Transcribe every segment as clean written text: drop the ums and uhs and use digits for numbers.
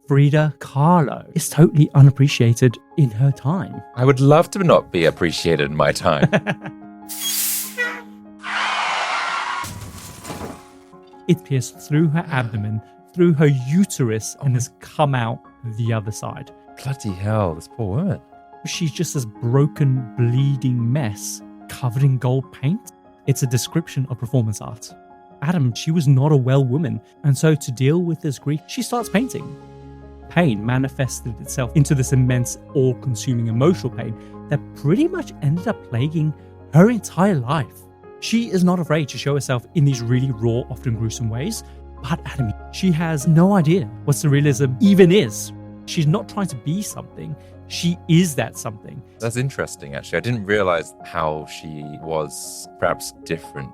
Frida Kahlo is totally unappreciated in her time. I would love to not be appreciated in my time. It pierced through her abdomen, through her uterus, and has come out the other side. Bloody hell, this poor woman. She's just this broken, bleeding mess covered in gold paint. It's a description of performance art. Adam, she was not a well woman, and so to deal with this grief, she starts painting. Pain manifested itself into this immense, all-consuming emotional pain that pretty much ended up plaguing her entire life. She is not afraid to show herself in these really raw, often gruesome ways, but Adam, she has no idea what surrealism even is. She's not trying to be something. She is that something. That's interesting, actually. I didn't realize how she was perhaps different.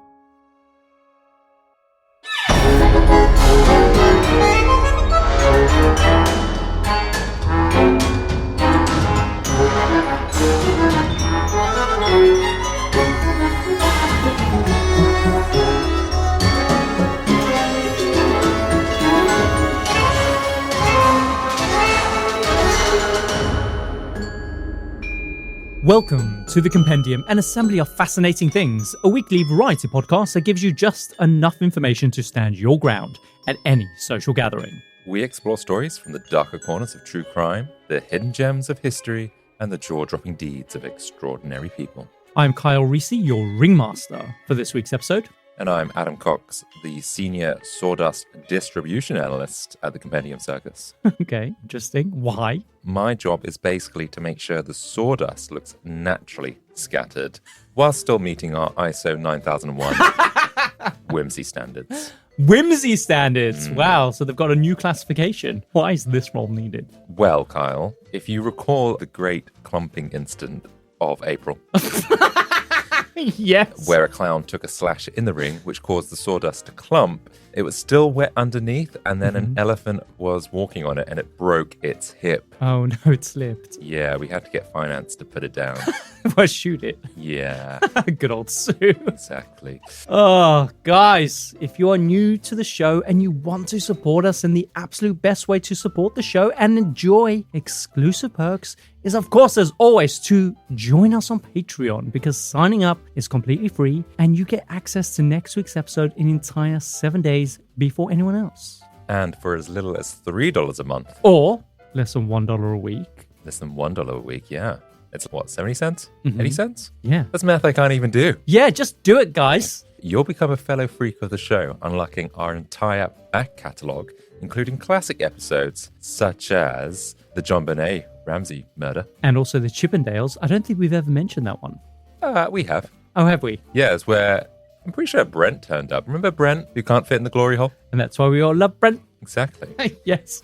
Welcome to The Compendium, an assembly of fascinating things, a weekly variety podcast that gives you just enough information to stand your ground at any social gathering. We explore stories from the darker corners of true crime, the hidden gems of history, and the jaw-dropping deeds of extraordinary people. I'm Kyle Reese, your ringmaster for this week's episode. And I'm Adam Cox, the senior sawdust distribution analyst at the Compendium Circus. Okay, interesting. Why? My job is basically to make sure the sawdust looks naturally scattered while still meeting our ISO 9001 whimsy standards. Whimsy standards! Wow, so they've got a new classification. Why is this role needed? Well, Kyle, if you recall the great clumping incident of April... Yes. Where a clown took a slash in the ring, which caused the sawdust to clump. It was still wet underneath, and then an elephant was walking on it, and it broke its hip. Oh no, it slipped. Yeah, we had to get finance to put it down. Well, shoot it. Yeah. Good old Sue. Exactly. Oh, guys, if you are new to the show and you want to support us, then the absolute best way to support the show and enjoy exclusive perks is, of course, as always, to join us on Patreon, because signing up is completely free and you get access to next week's episode an entire 7 days before anyone else. And for as little as $3 a month. Or less than $1 a week. Less than $1 a week, yeah. It's what, 70 cents? 80 cents? Yeah. That's math I can't even do. Yeah, just do it, guys. You'll become a fellow freak of the show, unlocking our entire back catalogue, including classic episodes such as the John Bonet Ramsey murder. And also the Chippendales. I don't think we've ever mentioned that one. We have. Oh, have we? Yeah, it's where I'm pretty sure Brent turned up. Remember Brent, who can't fit in the glory hole? And that's why we all love Brent. Exactly. Yes.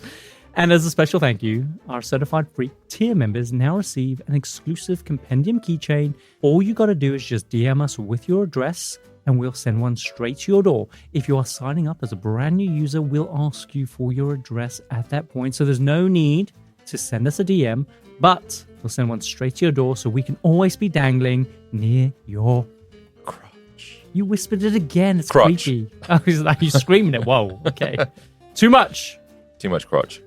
And as a special thank you, our Certified Freak tier members now receive an exclusive Compendium keychain. All you got to do is just DM us with your address and we'll send one straight to your door. If you are signing up as a brand new user, we'll ask you for your address at that point. So there's no need to send us a DM, but we'll send one straight to your door so we can always be dangling near your crotch. You whispered it again. It's crotch. Creepy. Oh, you're screaming it. Whoa. Okay. Too much. Too much crotch.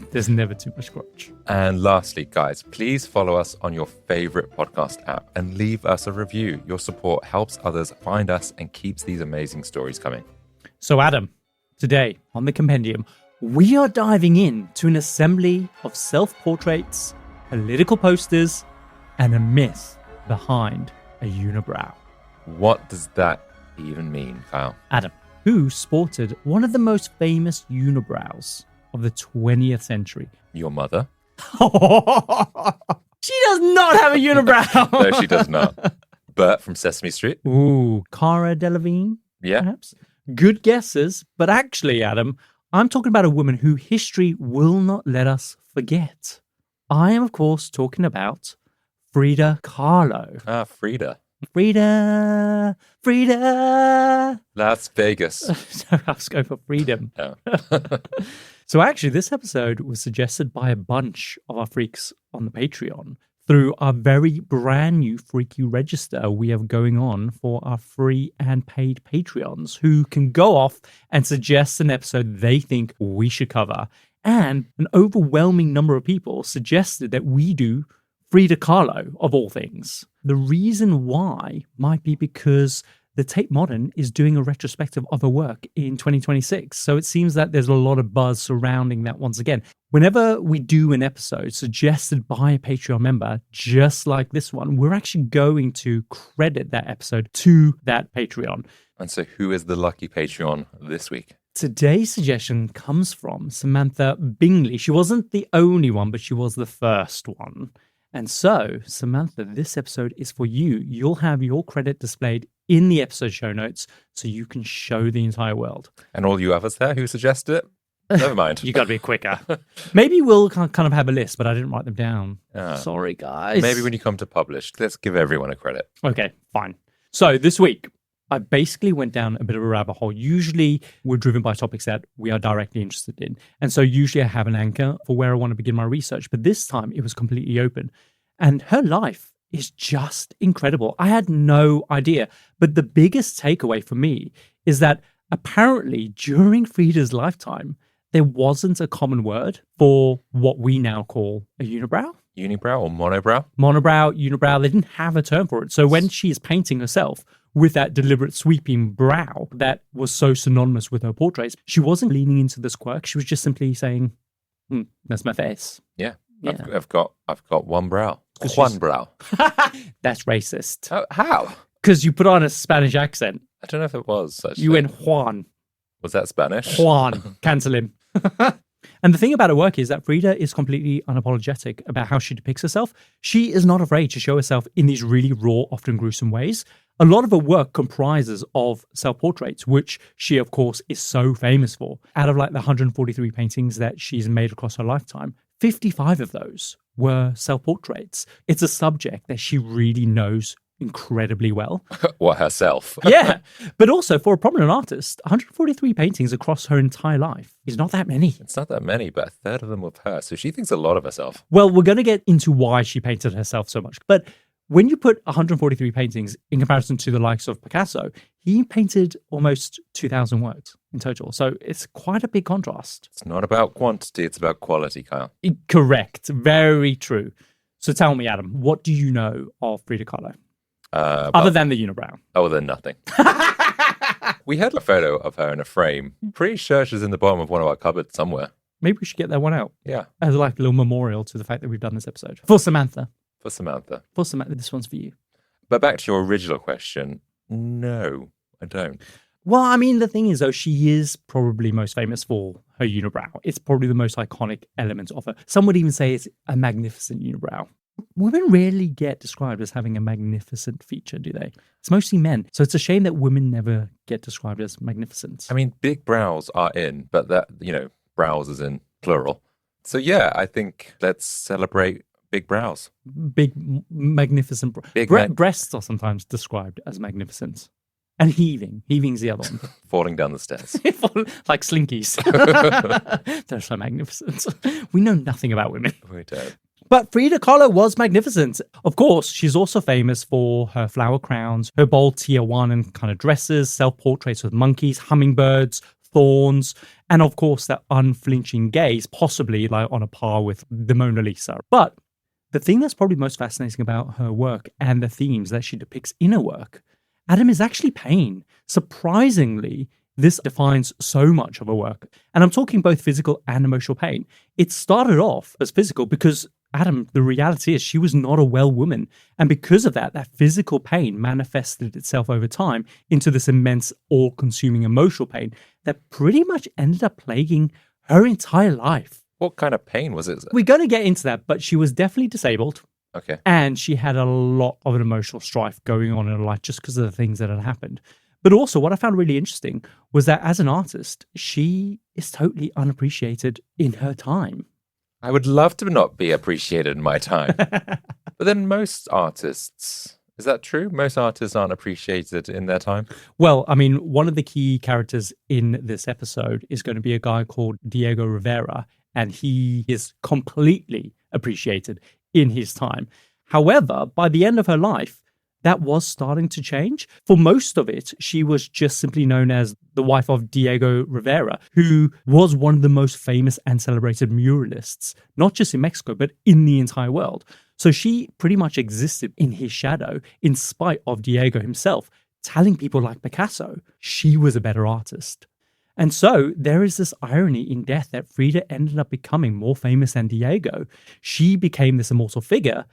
There's never too much crotch. And lastly, guys, please follow us on your favorite podcast app and leave us a review. Your support helps others find us and keeps these amazing stories coming. So, Adam, today on the Compendium, we are diving into an assembly of self-portraits, political posters, and a myth behind a unibrow. What does that even mean, Kyle? Adam, who sported one of the most famous unibrows of the 20th century? Your mother? She does not have a unibrow. No, she does not. Bert from Sesame Street? Ooh, Cara Delevingne? Yeah. Perhaps? Good guesses, but actually, Adam, I'm talking about a woman who history will not let us forget. I am, of course, talking about Frida Kahlo. Ah, Frida. Frida. Las Vegas. So I was going for freedom. Oh. So actually, this episode was suggested by a bunch of our freaks on the Patreon through our very brand new Freaky Register we have going on for our free and paid Patreons, who can go off and suggest an episode they think we should cover. And an overwhelming number of people suggested that we do Frida Kahlo, of all things. The reason why might be because the Tate Modern is doing a retrospective of her work in 2026. So it seems that there's a lot of buzz surrounding that once again. Whenever we do an episode suggested by a Patreon member, just like this one, we're actually going to credit that episode to that Patreon. And so who is the lucky Patreon this week? Today's suggestion comes from Samantha Bingley. She wasn't the only one, but she was the first one. And so, Samantha, this episode is for you. You'll have your credit displayed in the episode show notes so you can show the entire world. And all you others there who suggested it, never mind. You got to be quicker. Maybe we'll kind of have a list, but I didn't write them down. Sorry, guys. Maybe when you come to publish, let's give everyone a credit. Okay, fine. So this week, I basically went down a bit of a rabbit hole. Usually we're driven by topics that we are directly interested in. And so usually I have an anchor for where I want to begin my research. But this time it was completely open. And her life is just incredible. I had no idea. But the biggest takeaway for me is that apparently during Frida's lifetime, there wasn't a common word for what we now call a unibrow. Unibrow or monobrow? Monobrow, unibrow, they didn't have a term for it. So when she is painting herself with that deliberate sweeping brow that was so synonymous with her portraits, she wasn't leaning into this quirk. She was just simply saying, that's my face. Yeah. I've got one brow. One brow. That's racist. Oh, how? Because you put on a Spanish accent. I don't know if it was. Actually. You went Juan. Was that Spanish? Juan. Cancel him. And the thing about her work is that Frida is completely unapologetic about how she depicts herself. She is not afraid to show herself in these really raw, often gruesome ways. A lot of her work comprises of self-portraits, which she, of course, is so famous for. Out of like the 143 paintings that she's made across her lifetime, 55 of those were self-portraits. It's a subject that she really knows incredibly well. What, herself? Yeah. But also, for a prominent artist, 143 paintings across her entire life is not that many. It's not that many, but a third of them were her. So she thinks a lot of herself. Well, we're going to get into why she painted herself so much. But when you put 143 paintings in comparison to the likes of Picasso, he painted almost 2,000 works in total. So it's quite a big contrast. It's not about quantity, it's about quality, Kyle. Correct. Very true. So tell me, Adam, what do you know of Frida Kahlo? Other than the unibrow. Other than nothing. We had a photo of her in a frame. Pretty sure she's in the bottom of one of our cupboards somewhere. Maybe we should get that one out. Yeah. As like a little memorial to the fact that we've done this episode. For Samantha. For Samantha, this one's for you. But back to your original question, no, I don't. Well, I mean, the thing is, though, she is probably most famous for her unibrow. It's probably the most iconic element of her. Some would even say it's a magnificent unibrow. Women rarely get described as having a magnificent feature, do they? It's mostly men. So it's a shame that women never get described as magnificent. I mean, big brows are in, but that, brows is in plural. So yeah, I think let's celebrate big brows. Big, magnificent. Breasts are sometimes described as magnificent. And heaving. Heaving's the other one. Falling down the stairs. Like slinkies. They're so magnificent. We know nothing about women. We don't. But Frida Kahlo was magnificent. Of course, she's also famous for her flower crowns, her bold Tijuanan kind of dresses, self-portraits with monkeys, hummingbirds, thorns, and of course that unflinching gaze, possibly like on a par with the Mona Lisa. But the thing that's probably most fascinating about her work and the themes that she depicts in her work, Adam, is actually pain. Surprisingly, this defines so much of her work. And I'm talking both physical and emotional pain. It started off as physical because, Adam, the reality is she was not a well woman. And because of that, that physical pain manifested itself over time into this immense, all-consuming emotional pain that pretty much ended up plaguing her entire life. What kind of pain was it? We're going to get into that, but she was definitely disabled. Okay. And she had a lot of an emotional strife going on in her life just because of the things that had happened. But also what I found really interesting was that as an artist, she is totally unappreciated in her time. I would love to not be appreciated in my time. But then most artists, is that true? Most artists aren't appreciated in their time? Well, I mean, one of the key characters in this episode is going to be a guy called Diego Rivera, and he is completely appreciated in his time. However, by the end of her life, that was starting to change. For most of it, she was just simply known as the wife of Diego Rivera, who was one of the most famous and celebrated muralists, not just in Mexico, but in the entire world. So she pretty much existed in his shadow, in spite of Diego himself, telling people like Picasso she was a better artist. And so there is this irony in death that Frida ended up becoming more famous than Diego. She became this immortal figure,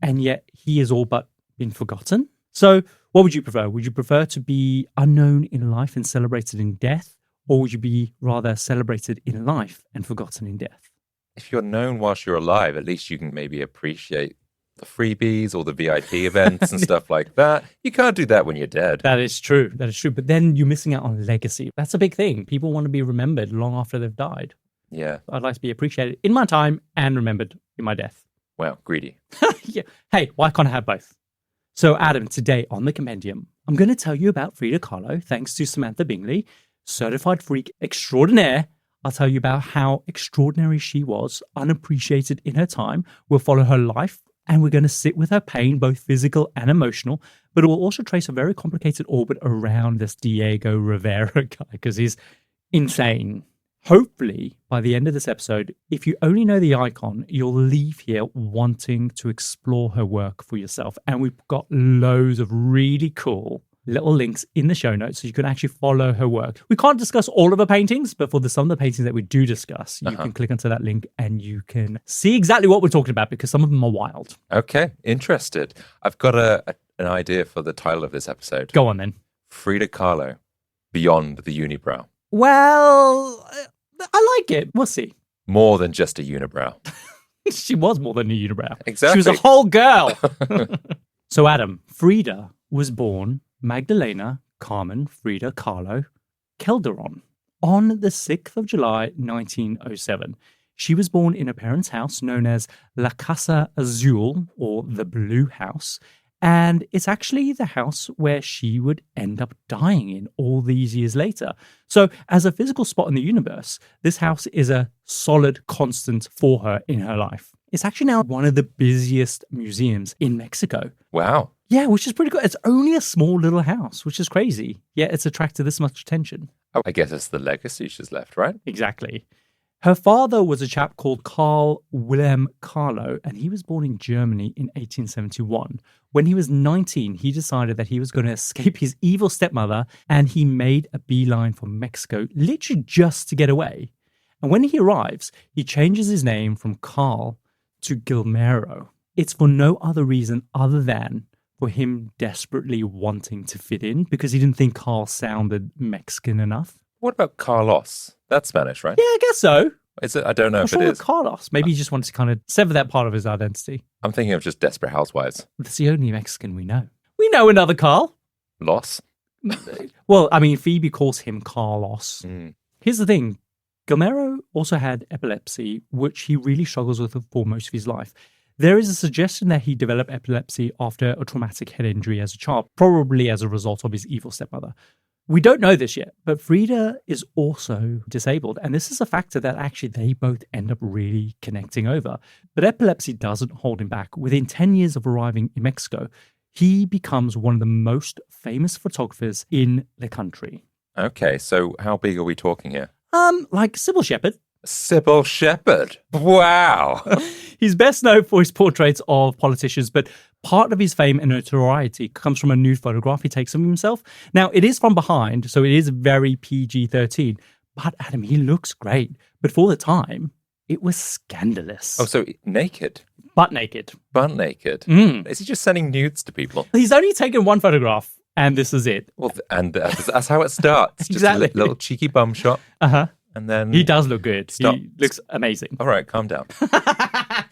and yet he is all but been forgotten. So what would you prefer? Would you prefer to be unknown in life and celebrated in death? Or would you be rather celebrated in life and forgotten in death? If you're known whilst you're alive, at least you can maybe appreciate the freebies or the VIP events and stuff like that. You can't do that when you're dead. That is true. That is true. But then you're missing out on legacy. That's a big thing. People want to be remembered long after they've died. Yeah. I'd like to be appreciated in my time and remembered in my death. Wow, greedy. Yeah. Hey, why can't I have both? So, Adam, today on the Compendium, I'm going to tell you about Frida Kahlo, thanks to Samantha Bingley, certified freak extraordinaire. I'll tell you about how extraordinary she was, unappreciated in her time. We'll follow her life, and we're going to sit with her pain, both physical and emotional, but we'll also trace a very complicated orbit around this Diego Rivera guy, because he's insane. Hopefully, by the end of this episode, if you only know the icon, you'll leave here wanting to explore her work for yourself. And we've got loads of really cool little links in the show notes so you can actually follow her work. We can't discuss all of her paintings, but for some of the paintings that we do discuss, you can click onto that link and you can see exactly what we're talking about, because some of them are wild. Okay, interested. I've got an idea for the title of this episode. Go on then. Frida Kahlo, Beyond the Unibrow. Well, I like it. We'll see. More than just a unibrow. She was more than a unibrow. Exactly. She was a whole girl. So, Adam, Frida was born Magdalena Carmen Frida Kahlo Calderon on the 6th of July, 1907. She was born in her parents' house known as La Casa Azul, or the Blue House. And it's actually the house where she would end up dying in all these years later. So as a physical spot in the universe, this house is a solid constant for her in her life. It's actually now one of the busiest museums in Mexico. Wow. Yeah, which is pretty good. It's only a small little house, which is crazy. Yet it's attracted this much attention. Oh, I guess it's the legacy she's left, right? Exactly. Her father was a chap called Carl Wilhelm Kahlo, and he was born in Germany in 1871. When he was 19, he decided that he was going to escape his evil stepmother, and he made a beeline for Mexico, literally just to get away. And when he arrives, he changes his name from Carl to Guillermo. It's for no other reason other than for him desperately wanting to fit in, because he didn't think Carl sounded Mexican enough. What about Carlos? That's Spanish, right? Yeah, I guess so. Is it? I don't know if it is. Carlos. Maybe he just wanted to kind of sever that part of his identity. I'm thinking of just Desperate Housewives. That's the only Mexican we know. We know another Carl. Los? Well, I mean, Phoebe calls him Carlos. Mm. Here's the thing. Guillermo also had epilepsy, which he really struggles with for most of his life. There is a suggestion that he developed epilepsy after a traumatic head injury as a child, probably as a result of his evil stepmother. We don't know this yet, but Frida is also disabled, and this is a factor that actually they both end up really connecting over. But epilepsy doesn't hold him back. Within 10 years of arriving in Mexico, he becomes one of the most famous photographers in the country. Okay, so how big are we talking here? Like Sybil Shepherd. Sybil Shepherd. Wow. He's best known for his portraits of politicians, but part of his fame and notoriety comes from a nude photograph he takes of himself. Now, it is from behind, so it is very PG-13. But, Adam, he looks great. But for the time, it was scandalous. Oh, so naked? Butt naked. Butt naked? Mm. Is he just sending nudes to people? He's only taken one photograph, and this is it. Well, and that's how it starts. Exactly. Just a little cheeky bum shot. Uh-huh. And then... He does look good. Stop. He looks amazing. All right, calm down.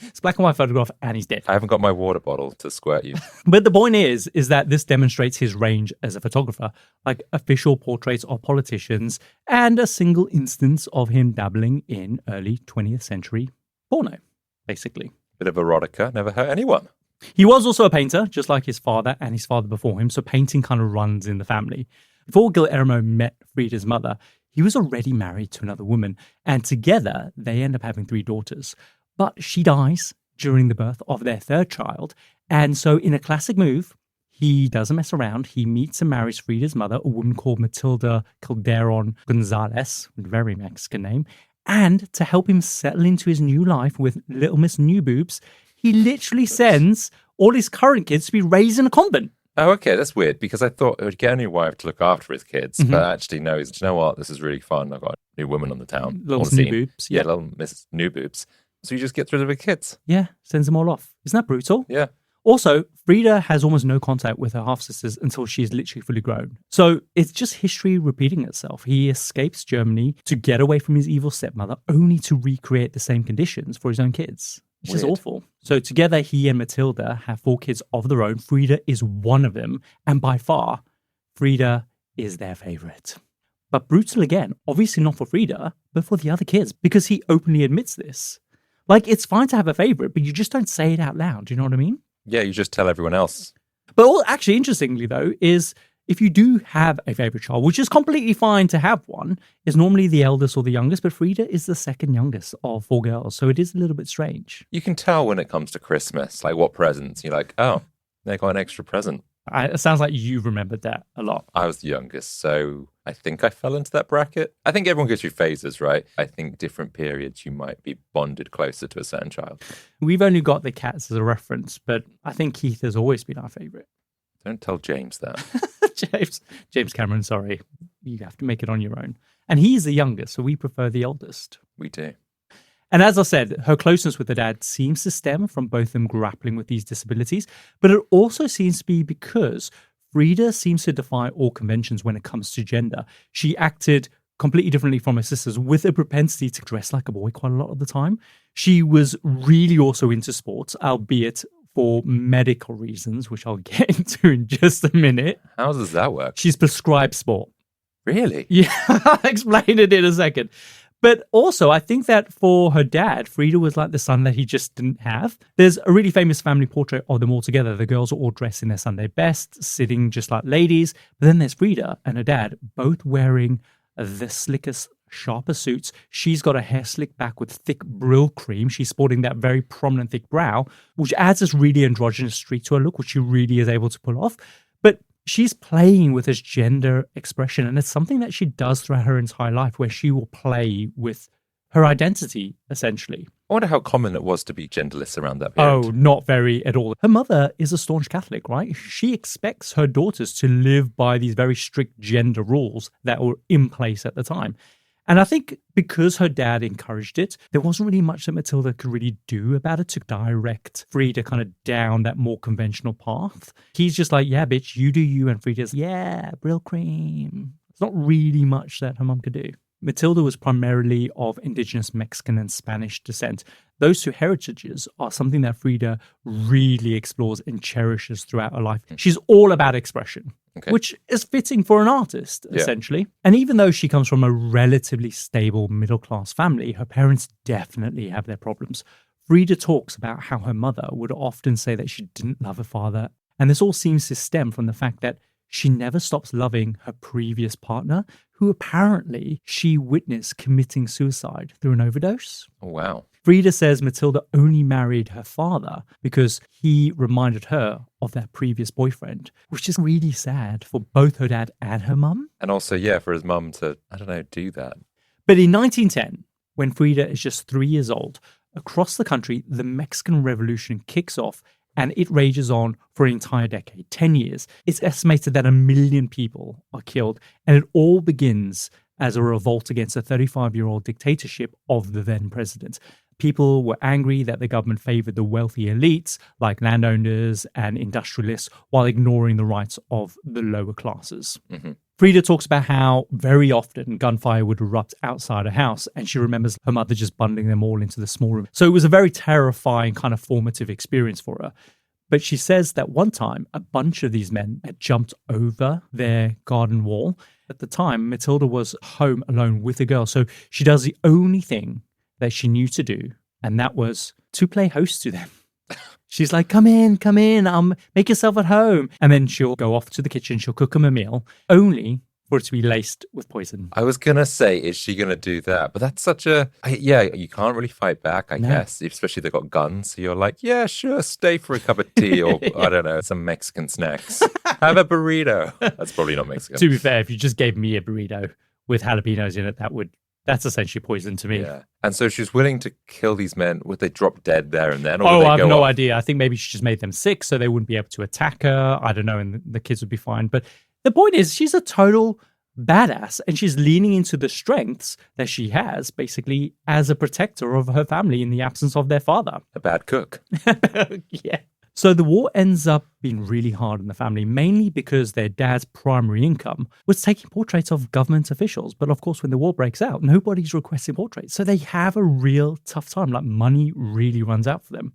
It's black and white photograph, and he's dead. I haven't got my water bottle to squirt you. But the point is that this demonstrates his range as a photographer, like official portraits of politicians and a single instance of him dabbling in early 20th century porno, basically. Bit of erotica, never hurt anyone. He was also a painter, just like his father and his father before him, so painting kind of runs in the family. Before Guillermo met Frida's mother, he was already married to another woman, and together they end up having 3 daughters. But she dies during the birth of their 3rd child, and so in a classic move, he doesn't mess around. He meets and marries Frida's mother, a woman called Matilda Calderon Gonzalez, very Mexican name. And to help him settle into his new life with Little Miss New Boobs, he literally sends all his current kids to be raised in a convent. Oh, okay, that's weird because I thought it would get a new wife to look after his kids, but actually, no, do you know what? This is really fun. I've got a new woman on the town. Little Miss New Boobs. Yeah, Little Miss New Boobs. So you just get rid of the kids. Yeah, sends them all off. Isn't that brutal? Yeah. Also, Frida has almost no contact with her half-sisters until she is literally fully grown. So it's just history repeating itself. He escapes Germany to get away from his evil stepmother, only to recreate the same conditions for his own kids. It's just awful. So together, he and Matilda have 4 kids of their own. Frida is one of them. And by far, Frida is their favorite. But brutal again, obviously not for Frida, but for the other kids, because he openly admits this. Like, it's fine to have a favorite, but you just don't say it out loud. Do you know what I mean? Yeah, you just tell everyone else. But actually, interestingly, though, is if you do have a favorite child, which is completely fine to have one, is normally the eldest or the youngest, but Frida is the second youngest of 4 girls. So it is a little bit strange. You can tell when it comes to Christmas, like what presents. You're like, oh, they got an extra present. It sounds like you remembered that a lot. I was the youngest, so I think I fell into that bracket. I think everyone goes through phases, right? I think different periods you might be bonded closer to a certain child. We've only got the cats as a reference, but I think Keith has always been our favourite. Don't tell James that. James Cameron, sorry. You have to make it on your own. And he's the youngest, so we prefer the oldest. We do. And as I said, her closeness with her dad seems to stem from both them grappling with these disabilities, but it also seems to be because Frida seems to defy all conventions when it comes to gender. She acted completely differently from her sisters with a propensity to dress like a boy quite a lot of the time. She was really also into sports, albeit for medical reasons, which I'll get into in just a minute. How does that work? She's prescribed sport. Really? Yeah, I'll explain it in a second. But also, I think that for her dad, Frida was like the son that he just didn't have. There's a really famous family portrait of them all together. The girls are all dressed in their Sunday best, sitting just like ladies. But then there's Frida and her dad, both wearing the slickest, sharpest suits. She's got her hair slicked back with thick Brill cream. She's sporting that very prominent, thick brow, which adds this really androgynous streak to her look, which she really is able to pull off. But she's playing with his gender expression, and it's something that she does throughout her entire life, where she will play with her identity, essentially. I wonder how common it was to be genderless around that period. Oh, not very at all. Her mother is a staunch Catholic, right? She expects her daughters to live by these very strict gender rules that were in place at the time. And I think because her dad encouraged it, there wasn't really much that Matilda could really do about it to direct Frida kind of down that more conventional path. He's just like, yeah, bitch, you do you. And Frida's, yeah, Brill cream. There's not really much that her mum could do. Matilda was primarily of indigenous Mexican and Spanish descent. Those 2 heritages are something that Frida really explores and cherishes throughout her life. She's all about expression. Okay. Which is fitting for an artist, essentially. Yeah. And even though she comes from a relatively stable middle-class family, her parents definitely have their problems. Frida talks about how her mother would often say that she didn't love her father. And this all seems to stem from the fact that she never stops loving her previous partner, who apparently she witnessed committing suicide through an overdose. Oh, wow. Frida says Matilda only married her father because he reminded her of that previous boyfriend, which is really sad for both her dad and her mum. And also, yeah, for his mum to, do that. But in 1910, when Frida is just 3 years old, across the country, the Mexican Revolution kicks off and it rages on for an entire decade, 10 years. It's estimated that 1 million people are killed, and it all begins as a revolt against a 35-year-old dictatorship of the then president. People were angry that the government favored the wealthy elites, like landowners and industrialists, while ignoring the rights of the lower classes. Mm-hmm. Frida talks about how very often gunfire would erupt outside her house, and she remembers her mother just bundling them all into the small room. So it was a very terrifying kind of formative experience for her. But she says that one time, a bunch of these men had jumped over their garden wall. At the time, Matilda was home alone with a girl, so she does the only thing that she knew to do, and that was to play host to them. She's like, come in, make yourself at home. And then she'll go off to the kitchen, she'll cook them a meal, only for it to be laced with poison. I was going to say, is she going to do that? But that's such a... Yeah, you can't really fight back, I guess. Especially they've got guns. So you're like, yeah, sure, stay for a cup of tea or, I don't know, some Mexican snacks. Have a burrito. That's probably not Mexican. To be fair, if you just gave me a burrito with jalapenos in it, that's essentially poison to me. Yeah. And so she's willing to kill these men. Would they drop dead there and then? Or I have no idea. I think maybe she just made them sick so they wouldn't be able to attack her. I don't know, and the kids would be fine. But the point is, she's a total badass, and she's leaning into the strengths that she has, basically, as a protector of her family in the absence of their father. A bad cook. Yeah. So the war ends up being really hard on the family, mainly because their dad's primary income was taking portraits of government officials. But of course, when the war breaks out, nobody's requesting portraits. So they have a real tough time. Like, money really runs out for them.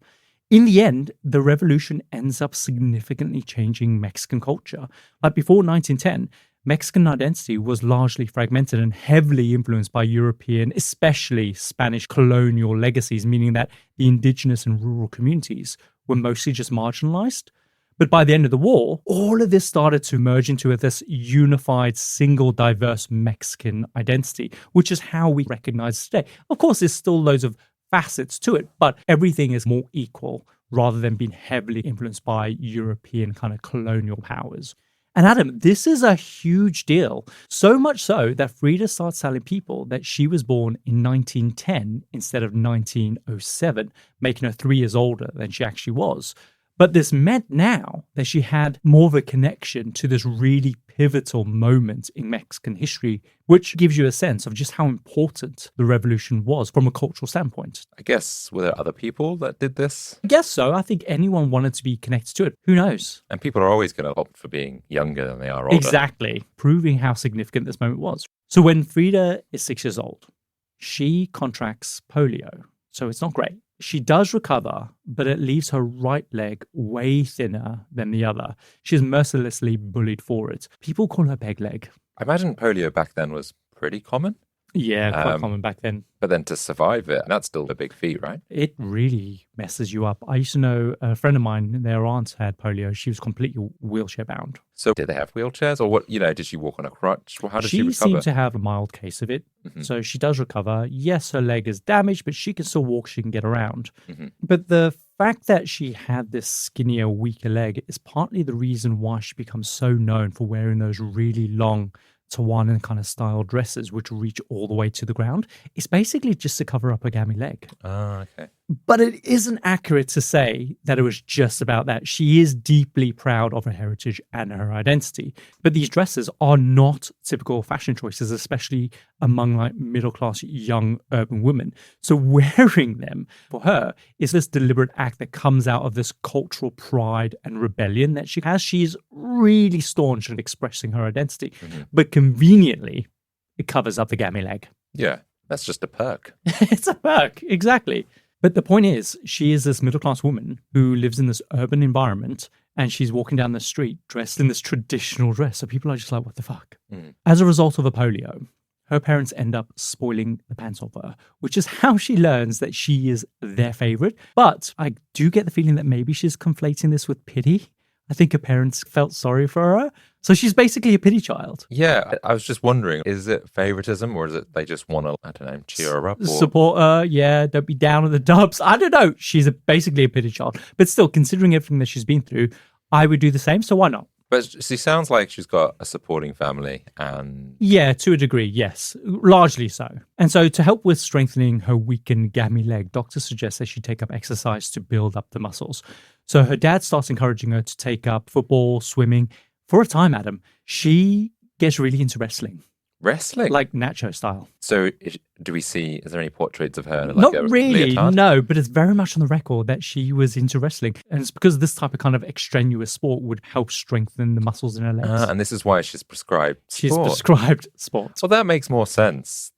In the end, the revolution ends up significantly changing Mexican culture. Like, before 1910, Mexican identity was largely fragmented and heavily influenced by European, especially Spanish colonial legacies, meaning that the indigenous and rural communities were mostly just marginalized. But by the end of the war, all of this started to merge into this unified, single, diverse Mexican identity, which is how we recognize today. Of course, there's still loads of facets to it, but everything is more equal rather than being heavily influenced by European kind of colonial powers. And Adam, this is a huge deal. So much so that Frida starts telling people that she was born in 1910 instead of 1907, making her 3 years older than she actually was. But this meant now that she had more of a connection to this really pivotal moment in Mexican history, which gives you a sense of just how important the revolution was from a cultural standpoint. I guess, were there other people that did this? I guess so. I think anyone wanted to be connected to it. Who knows? And people are always going to opt for being younger than they are older. Exactly. Proving how significant this moment was. So when Frida is 6 years old, she contracts polio. So it's not great. She does recover, but it leaves her right leg way thinner than the other. She's mercilessly bullied for it. People call her peg leg. I imagine polio back then was pretty common. Yeah, quite common back then. But then to survive it, that's still a big feat, right? It really messes you up. I used to know a friend of mine, their aunt had polio. She was completely wheelchair bound. So did they have wheelchairs, or what? Did she walk on a crutch? How did she recover? She seemed to have a mild case of it. Mm-hmm. So she does recover. Yes, her leg is damaged, but she can still walk. She can get around. Mm-hmm. But the fact that she had this skinnier, weaker leg is partly the reason why she becomes so known for wearing those really long Tawana kind of style dresses, which reach all the way to the ground. It's basically just to cover up a gammy leg. Oh, okay. But it isn't accurate to say that it was just about that. She is deeply proud of her heritage and her identity. But these dresses are not typical fashion choices, especially among like middle-class young urban women. So wearing them for her is this deliberate act that comes out of this cultural pride and rebellion that she has. She's really staunch in expressing her identity. Mm-hmm. But conveniently, it covers up the gammy leg. Yeah, that's just a perk. It's a perk, exactly. But the point is, she is this middle-class woman who lives in this urban environment, and she's walking down the street dressed in this traditional dress. So people are just like, what the fuck? Mm. As a result of a polio, her parents end up spoiling the pants off her, which is how she learns that she is their favorite. But I do get the feeling that maybe she's conflating this with pity. I think her parents felt sorry for her. So she's basically a pity child. Yeah, I was just wondering, is it favoritism or is it they just want to, I don't know, cheer her up? Or... Support her, yeah, don't be down on the dumps. I don't know. She's basically a pity child. But still, considering everything that she's been through, I would do the same, so why not? But she sounds like she's got a supporting family and... Yeah, to a degree, yes. Largely so. And so to help with strengthening her weakened gammy leg, doctors suggest that she take up exercise to build up the muscles. So her dad starts encouraging her to take up football, swimming. For a time, Adam, she gets really into wrestling. Wrestling? Like Nacho style. So do we see, is there any portraits of her? Like Not really, no, but it's very much on the record that she was into wrestling. And it's because this type of kind of extraneous sport would help strengthen the muscles in her legs. And this is why she's prescribed sport. She's prescribed sport. Well, that makes more sense.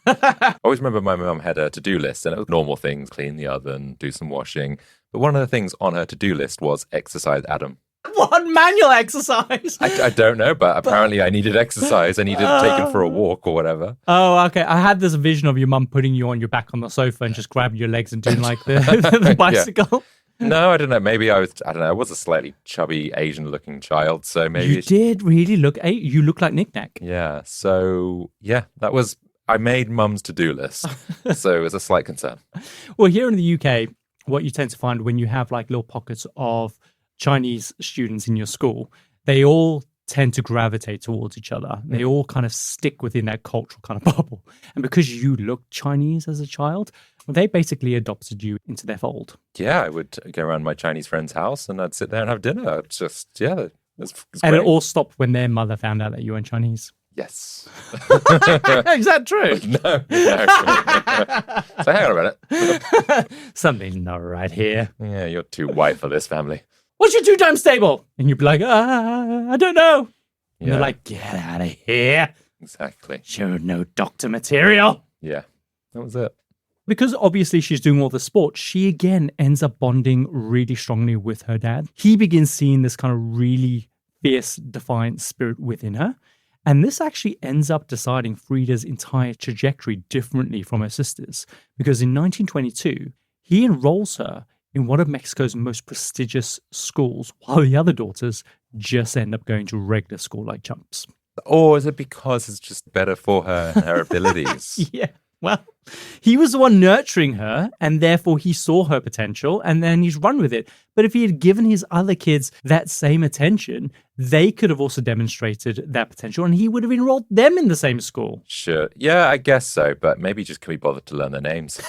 I always remember my mum had a to-do list and it was normal things, clean the oven, do some washing. But one of the things on her to-do list was exercise Adam. What manual exercise? I don't know, but apparently I needed exercise. I needed to take her for a walk or whatever. Oh, okay. I had this vision of your mum putting you on your back on the sofa and just grabbing your legs and doing like the bicycle. No, I don't know. Maybe I don't know. I was a slightly chubby Asian looking child. So maybe. You did really look, you look like Knick Knack. Yeah. So, yeah, I made mum's to-do list. So it was a slight concern. Well, here in the UK, what you tend to find when you have like little pockets of Chinese students in your school, they all tend to gravitate towards each other. They all kind of stick within that cultural kind of bubble. And because you looked Chinese as a child, they basically adopted you into their fold. Yeah, I would go around my Chinese friend's house and I'd sit there and have dinner. It's just, yeah. It's and great. it all stopped when their mother found out that you weren't Chinese. Yes. Is that true? No. So hang on a minute. Something's not right here. Yeah, you're too white for this family. What's your 2 times table? And you'd be like, I don't know. And Yeah. they're like, get out of here. Exactly. You're no doctor material. Yeah, that was it. Because obviously she's doing all the sports, she again ends up bonding really strongly with her dad. He begins seeing this kind of really fierce, defiant spirit within her. And this actually ends up deciding Frida's entire trajectory differently from her sisters. Because in 1922, he enrolls her in one of Mexico's most prestigious schools, while the other daughters just end up going to regular school like chumps. Or is it because it's just better for her and her abilities? Yeah. Well, he was the one nurturing her, and therefore he saw her potential, and then he's run with it. But if he had given his other kids that same attention, they could have also demonstrated that potential, and he would have enrolled them in the same school. Sure. Yeah, I guess so. But maybe just can we bother to learn their names?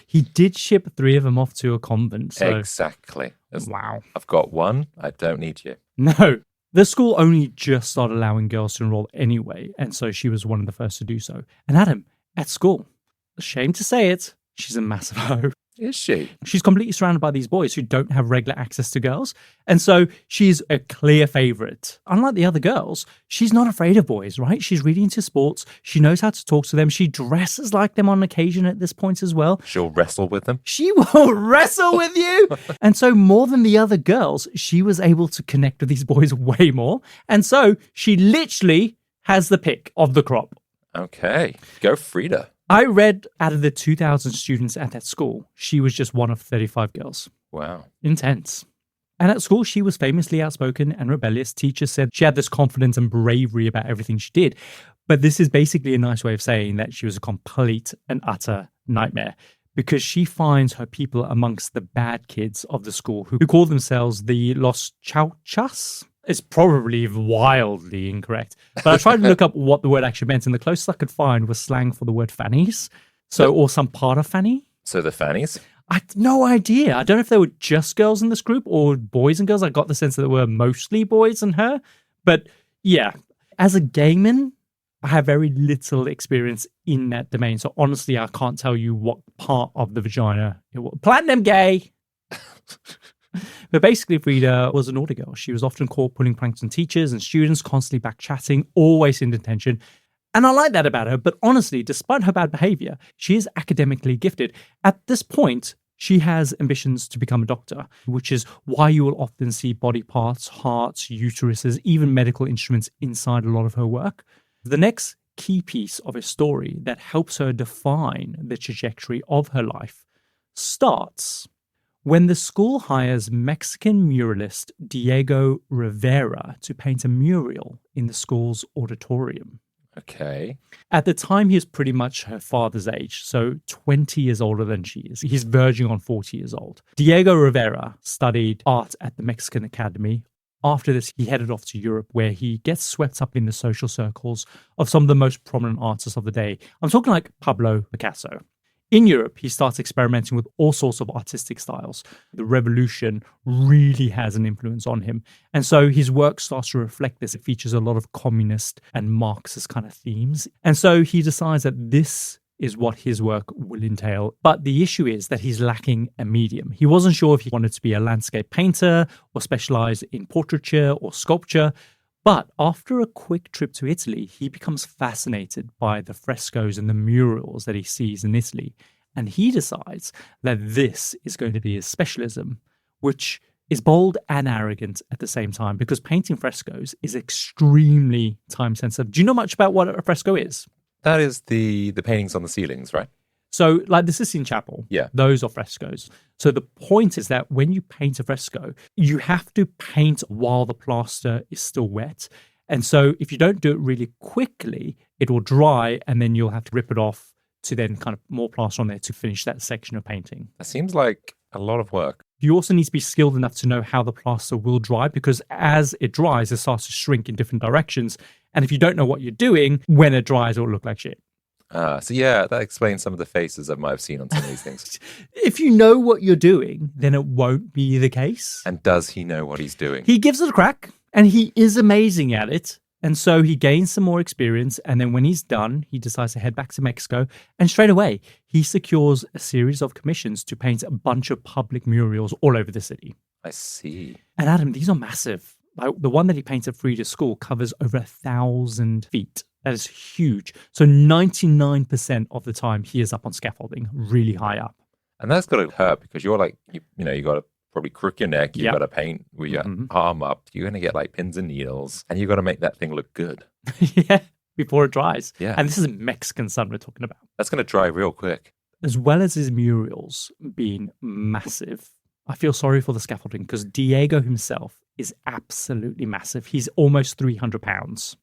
He did ship 3 of them off to a convent. So. Exactly. Wow. I've got one. I don't need you. No. The school only just started allowing girls to enroll anyway, and so she was one of the first to do so. And Adam, at school, ashamed to say it, she's a massive hoe. Is she? She's completely surrounded by these boys who don't have regular access to girls. And so she's a clear favorite. Unlike the other girls, she's not afraid of boys, right? She's really into sports. She knows how to talk to them. She dresses like them on occasion at this point as well. She'll wrestle with them. She will wrestle with you. And so more than the other girls, she was able to connect with these boys way more. And so she literally has the pick of the crop. Okay. Go Frida. I read out of the 2,000 students at that school, she was just one of 35 girls. Wow. Intense. And at school, she was famously outspoken and rebellious. Teachers said she had this confidence and bravery about everything she did. But this is basically a nice way of saying that she was a complete and utter nightmare, because she finds her people amongst the bad kids of the school who call themselves the Los Chauchas. It's probably wildly incorrect. But I tried to look up what the word actually meant, and the closest I could find was slang for the word fannies. So, or some part of fanny. So the fannies? I had no idea. I don't know if there were just girls in this group or boys and girls. I got the sense that there were mostly boys and her. But yeah, as a gayman, I have very little experience in that domain. So honestly, I can't tell you what part of the vagina it was. Platinum gay. But basically, Frida was an naughty girl. She was often caught pulling pranks on teachers and students, constantly back-chatting, always in detention. And I like that about her. But honestly, despite her bad behavior, she is academically gifted. At this point, she has ambitions to become a doctor, which is why you will often see body parts, hearts, uteruses, even medical instruments inside a lot of her work. The next key piece of a story that helps her define the trajectory of her life starts when the school hires Mexican muralist Diego Rivera to paint a mural in the school's auditorium. Okay. At the time, he is pretty much her father's age, so 20 years older than she is. He's verging on 40 years old. Diego Rivera studied art at the Mexican Academy. After this, he headed off to Europe, where he gets swept up in the social circles of some of the most prominent artists of the day. I'm talking like Pablo Picasso. In Europe, he starts experimenting with all sorts of artistic styles. The revolution really has an influence on him. And so his work starts to reflect this. It features a lot of communist and Marxist kind of themes. And so he decides that this is what his work will entail. But the issue is that he's lacking a medium. He wasn't sure if he wanted to be a landscape painter or specialize in portraiture or sculpture. But after a quick trip to Italy, he becomes fascinated by the frescoes and the murals that he sees in Italy. And he decides that this is going to be his specialism, which is bold and arrogant at the same time, because painting frescoes is extremely time sensitive. Do you know much about what a fresco is? That is the paintings on the ceilings, right? So like the Sistine Chapel, Yeah. those are frescoes. So the point is that when you paint a fresco, you have to paint while the plaster is still wet. And so if you don't do it really quickly, it will dry and then you'll have to rip it off to then kind of more plaster on there to finish that section of painting. That seems like a lot of work. You also need to be skilled enough to know how the plaster will dry, because as it dries, it starts to shrink in different directions. And if you don't know what you're doing, when it dries, it will look like shit. So yeah, that explains some of the faces I might have seen on some of these things. If you know what you're doing, then it won't be the case. And does he know what he's doing? He gives it a crack, and he is amazing at it. And so he gains some more experience. And then when he's done, he decides to head back to Mexico. And straight away, he secures a series of commissions to paint a bunch of public murals all over the city. I see. And Adam, these are massive. Like the one that he paints at Frida's school covers over 1,000 feet. That is huge. So 99% of the time, he is up on scaffolding, really high up. And that's got to hurt because you're like, you got to probably crook your neck. You've got to paint with your arm up. You're going to get like pins and needles, and you've got to make that thing look good. Yeah, before it dries. Yeah. And this is a Mexican sun we're talking about. That's going to dry real quick. As well as his murals being massive, I feel sorry for the scaffolding because Diego himself is absolutely massive. He's almost 300 pounds.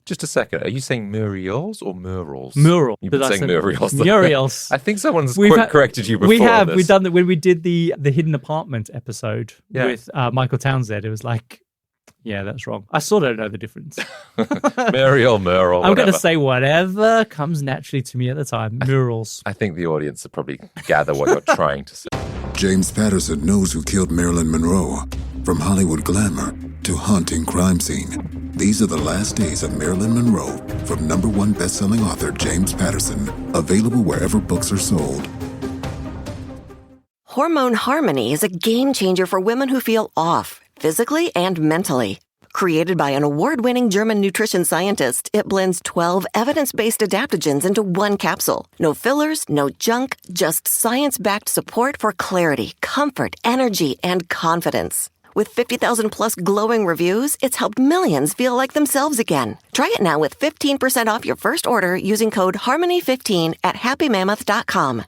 Just a second. Are you saying murals or murals? Mural. You've been saying murals. Murals. I think someone's corrected you before. We have. This. We've done that when we did the Hidden Apartment episode with Michael Townsend. It was like, yeah, that's wrong. I still don't know the difference. Mural. I'm going to say whatever comes naturally to me at the time. Murals. I think the audience will probably gather what you're trying to say. James Patterson knows who killed Marilyn Monroe. From Hollywood glamour to haunting crime scene, these are the last days of Marilyn Monroe from #1 best-selling author James Patterson. Available wherever books are sold. Hormone Harmony is a game changer for women who feel off, physically and mentally. Created by an award-winning German nutrition scientist, it blends 12 evidence-based adaptogens into one capsule. No fillers, no junk, just science-backed support for clarity, comfort, energy, and confidence. With 50,000 plus glowing reviews, it's helped millions feel like themselves again. Try it now with 15% off your first order using code HARMONY15 at happymammoth.com.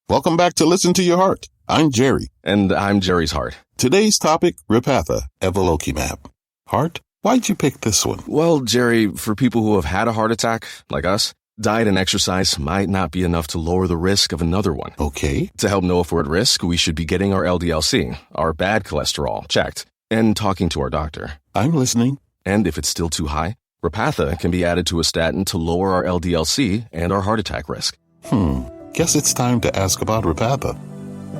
Welcome back to Listen to Your Heart. I'm Jerry. And I'm Jerry's heart. Today's topic, Repatha, evolocumab. Heart? Why'd you pick this one? Well, Jerry, for people who have had a heart attack, like us, diet and exercise might not be enough to lower the risk of another one. Okay. To help know if we're at risk, we should be getting our LDL-C, our bad cholesterol, checked, and talking to our doctor. I'm listening. And if it's still too high, Repatha can be added to a statin to lower our LDL-C and our heart attack risk. Guess it's time to ask about Repatha.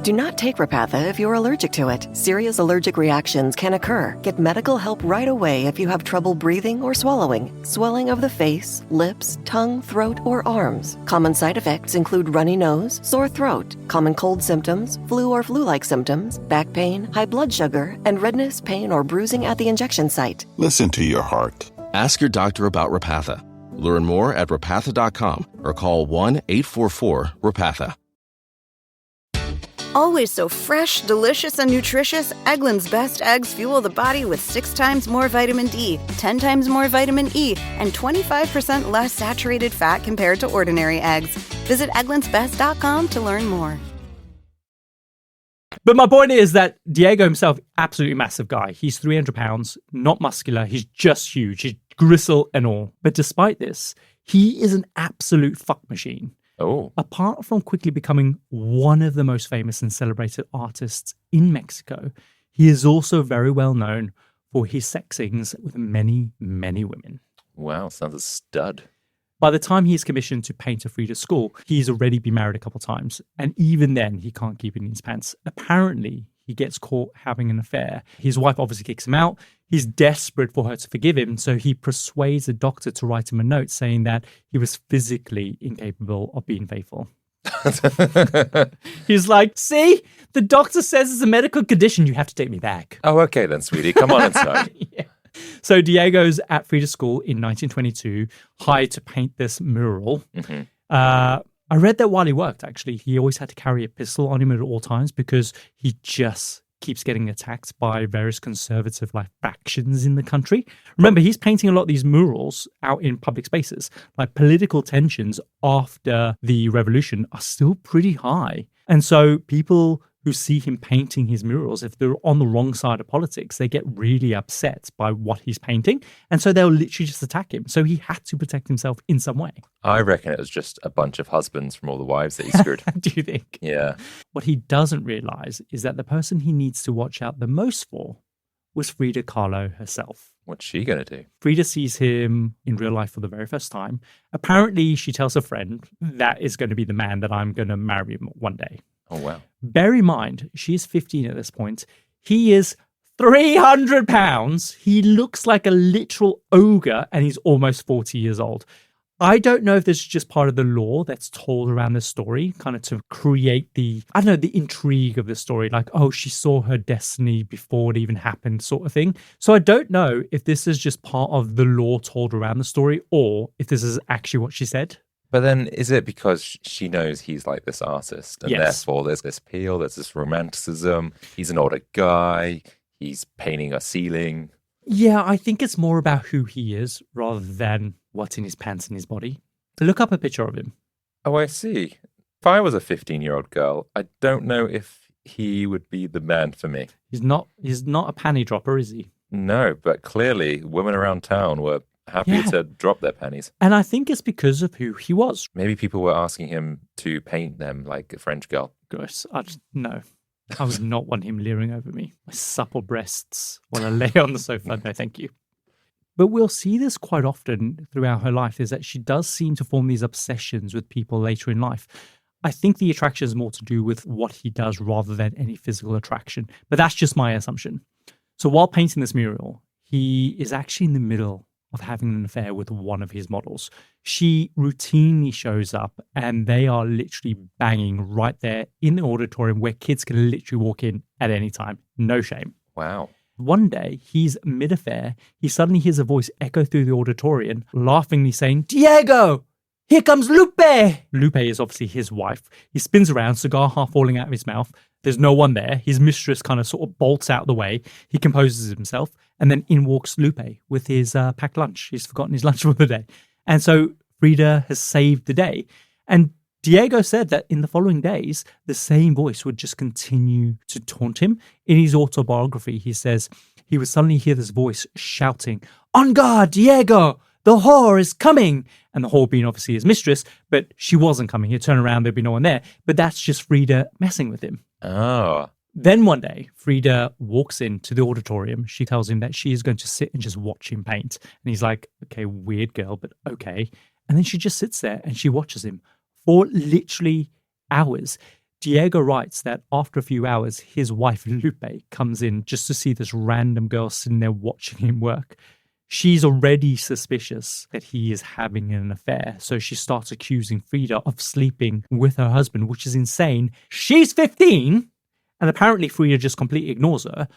Do not take Repatha if you're allergic to it. Serious allergic reactions can occur. Get medical help right away if you have trouble breathing or swallowing, swelling of the face, lips, tongue, throat, or arms. Common side effects include runny nose, sore throat, common cold symptoms, flu or flu-like symptoms, back pain, high blood sugar, and redness, pain, or bruising at the injection site. Listen to your heart. Ask your doctor about Repatha. Learn more at repatha.com or call 1-844-REPATHA. Always so fresh, delicious, and nutritious, Eggland's Best Eggs fuel the body with 6 times more vitamin D, 10 times more vitamin E, and 25% less saturated fat compared to ordinary eggs. Visit egglandsbest.com to learn more. But my point is that Diego himself, absolutely massive guy. He's 300 pounds, not muscular. He's just huge. He's gristle and all. But despite this, he is an absolute fuck machine. Oh. Apart from quickly becoming one of the most famous and celebrated artists in Mexico, he is also very well known for his sex scenes with many, many women. Wow, sounds a stud. By the time he is commissioned to paint a Frida school, he's already been married a couple of times. And even then, he can't keep it in his pants. Apparently, he gets caught having an affair. His wife obviously kicks him out. He's desperate for her to forgive him, so he persuades a doctor to write him a note saying that he was physically incapable of being faithful. He's like, see, the doctor says it's a medical condition. You have to take me back. Oh, okay then, sweetie. Come on inside. Yeah. So Diego's at Frida School in 1922, hired to paint this mural. Mm-hmm. I read that while he worked, actually, he always had to carry a pistol on him at all times because he just keeps getting attacked by various conservative like factions in the country. Remember, he's painting a lot of these murals out in public spaces. Like political tensions after the revolution are still pretty high. And so people who see him painting his murals, if they're on the wrong side of politics, they get really upset by what he's painting. And so they'll literally just attack him. So he had to protect himself in some way. I reckon it was just a bunch of husbands from all the wives that he screwed. Do you think? Yeah. What he doesn't realize is that the person he needs to watch out the most for was Frida Kahlo herself. What's she going to do? Frida sees him in real life for the very first time. Apparently, she tells a friend, that is going to be the man that I'm going to marry one day. Oh, wow. Bear in mind, she is 15 at this point. He is 300 pounds. He looks like a literal ogre and he's almost 40 years old. I don't know if this is just part of the lore that's told around the story, kind of to create the intrigue of the story. Like, oh, she saw her destiny before it even happened sort of thing. So I don't know if this is just part of the lore told around the story or if this is actually what she said. But then is it because she knows he's like this artist and Yes. therefore there's this appeal, there's this romanticism, he's an older guy, he's painting a ceiling. Yeah, I think it's more about who he is rather than what's in his pants and his body. Look up a picture of him. Oh, I see. If I was a 15-year-old girl, I don't know if he would be the man for me. He's not a panty dropper, is he? No, but clearly women around town were happy to drop their panties. And I think it's because of who he was. Maybe people were asking him to paint them like a French girl. Gross. No. I would not want him leering over me. My supple breasts while I lay on the sofa. No, thank you. But we'll see this quite often throughout her life, is that she does seem to form these obsessions with people later in life. I think the attraction is more to do with what he does rather than any physical attraction. But that's just my assumption. So while painting this mural, he is actually in the middle of having an affair with one of his models. She routinely shows up and they are literally banging right there in the auditorium where kids can literally walk in at any time. No shame. Wow. One day, he's mid-affair. He suddenly hears a voice echo through the auditorium, laughingly saying, "Diego, here comes Lupe!" Lupe is obviously his wife. He spins around, cigar half falling out of his mouth. There's no one there. His mistress kind of sort of bolts out of the way. He composes himself, and then in walks Lupe with his packed lunch. He's forgotten his lunch for the day. And so Frida has saved the day. And Diego said that in the following days, the same voice would just continue to taunt him. In his autobiography, he says he would suddenly hear this voice shouting, "On guard, Diego! The whore is coming!" And the whore being obviously his mistress, but she wasn't coming. He'd turn around, there'd be no one there. But that's just Frida messing with him. Oh. Then one day, Frida walks into the auditorium. She tells him that she is going to sit and just watch him paint. And he's like, okay, weird girl, but okay. And then she just sits there and she watches him for literally hours. Diego writes that after a few hours, his wife Lupe comes in just to see this random girl sitting there watching him work. She's already suspicious that he is having an affair, so she starts accusing Frida of sleeping with her husband, which is insane. She's 15, and apparently Frida just completely ignores her.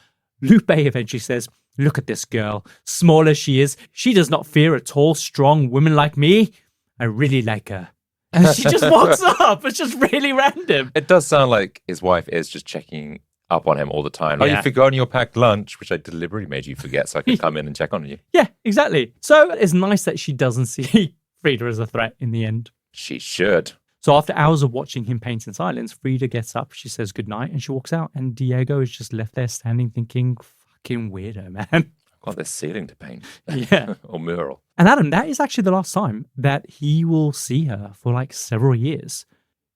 Lupe eventually says, "Look at this girl. Small as she is, she does not fear a tall, strong woman like me. I really like her." And she just walks up. It's just really random. It does sound like his wife is just checking up on him all the time. Oh, Yeah. you've forgotten your packed lunch, which I deliberately made you forget so I could come in and check on you. Yeah, exactly. So it's nice that she doesn't see Frida as a threat in the end. She should. So after hours of watching him paint in silence, Frida gets up, she says goodnight, and she walks out. And Diego is just left there standing thinking, fucking weirdo, man. I've got this ceiling to paint. Yeah. Or mural. And Adam, that is actually the last time that he will see her for like several years.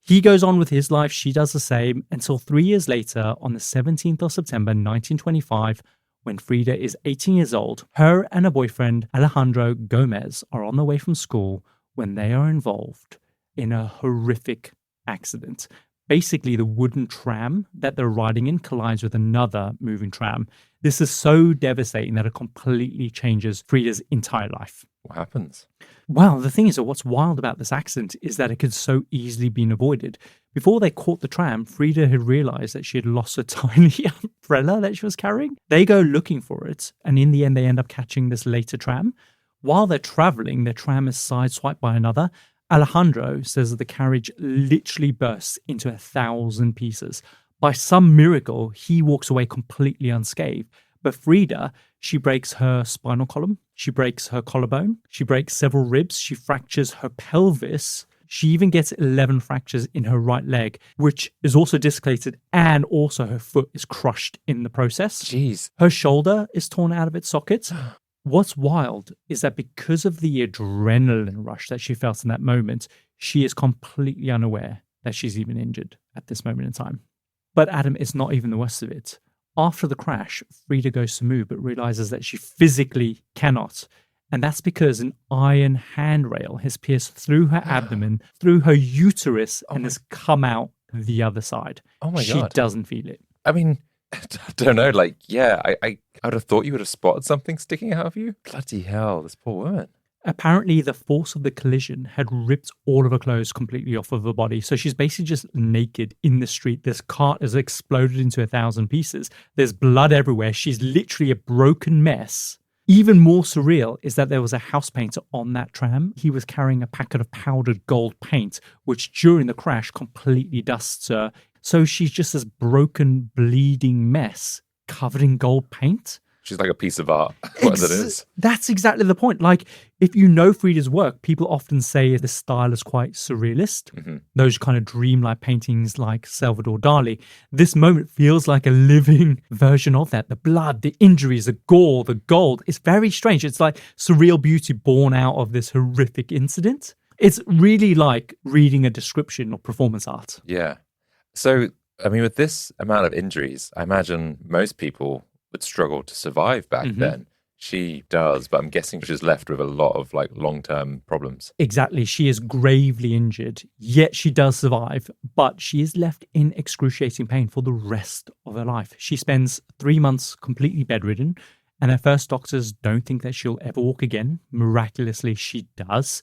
He goes on with his life, she does the same, until 3 years later, on the 17th of September 1925, when Frida is 18 years old, her and her boyfriend, Alejandro Gomez, are on their way from school when they are involved in a horrific accident. Basically, the wooden tram that they're riding in collides with another moving tram. This is so devastating that it completely changes Frida's entire life. What happens? Well, the thing is that what's wild about this accident is that it could so easily been avoided. Before they caught the tram, Frida had realized that she had lost a tiny umbrella that she was carrying. They go looking for it, and in the end, they end up catching this later tram. While they're traveling, their tram is sideswiped by another. Alejandro says that the carriage literally bursts into 1,000 pieces. By some miracle, he walks away completely unscathed. But Frida, she breaks her spinal column, she breaks her collarbone, she breaks several ribs, she fractures her pelvis. She even gets 11 fractures in her right leg, which is also dislocated, and also her foot is crushed in the process. Jeez. Her shoulder is torn out of its socket. What's wild is that because of the adrenaline rush that she felt in that moment, she is completely unaware that she's even injured at this moment in time. But Adam, it's not even the worst of it. After the crash, Frida goes to move but realizes that she physically cannot. And that's because an iron handrail has pierced through her abdomen, through her uterus, and has come out the other side. Oh my God. She doesn't feel it. I mean, I don't know. Like, yeah, I would have thought you would have spotted something sticking out of you. Bloody hell, this poor woman. Apparently, the force of the collision had ripped all of her clothes completely off of her body. So she's basically just naked in the street. This cart has exploded into 1,000 pieces. There's blood everywhere. She's literally a broken mess. Even more surreal is that there was a house painter on that tram. He was carrying a packet of powdered gold paint, which during the crash completely dusts her. So she's just this broken, bleeding mess covered in gold paint. She's like a piece of art, whatever it is. That's exactly the point. Like, if you know Frida's work, people often say the style is quite surrealist. Mm-hmm. Those kind of dreamlike paintings like Salvador Dali. This moment feels like a living version of that. The blood, the injuries, the gore, the gold. It's very strange. It's like surreal beauty born out of this horrific incident. It's really like reading a description of performance art. Yeah. So, I mean, with this amount of injuries, I imagine most people would struggle to survive back then. She does, but I'm guessing she's left with a lot of like long-term problems. Exactly. She is gravely injured, yet she does survive, but she is left in excruciating pain for the rest of her life. She spends 3 months completely bedridden, and at first doctors don't think that she'll ever walk again. Miraculously, she does.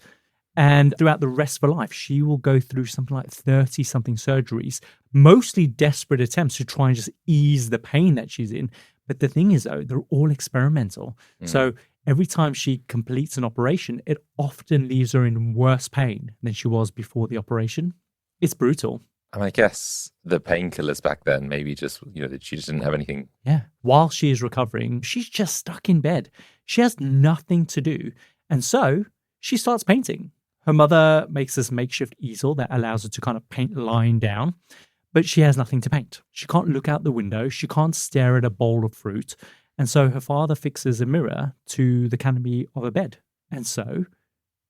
And throughout the rest of her life, she will go through something like 30-something surgeries, mostly desperate attempts to try and just ease the pain that she's in. But the thing is, though, they're all experimental. So every time she completes an operation, it often leaves her in worse pain than she was before the operation. It's brutal. And I guess the painkillers back then, maybe just, that she just didn't have anything. Yeah. While she is recovering, she's just stuck in bed. She has nothing to do. And so she starts painting. Her mother makes this makeshift easel that allows her to kind of paint lying down. But she has nothing to paint. She can't look out the window. She can't stare at a bowl of fruit. And so her father fixes a mirror to the canopy of her bed. And so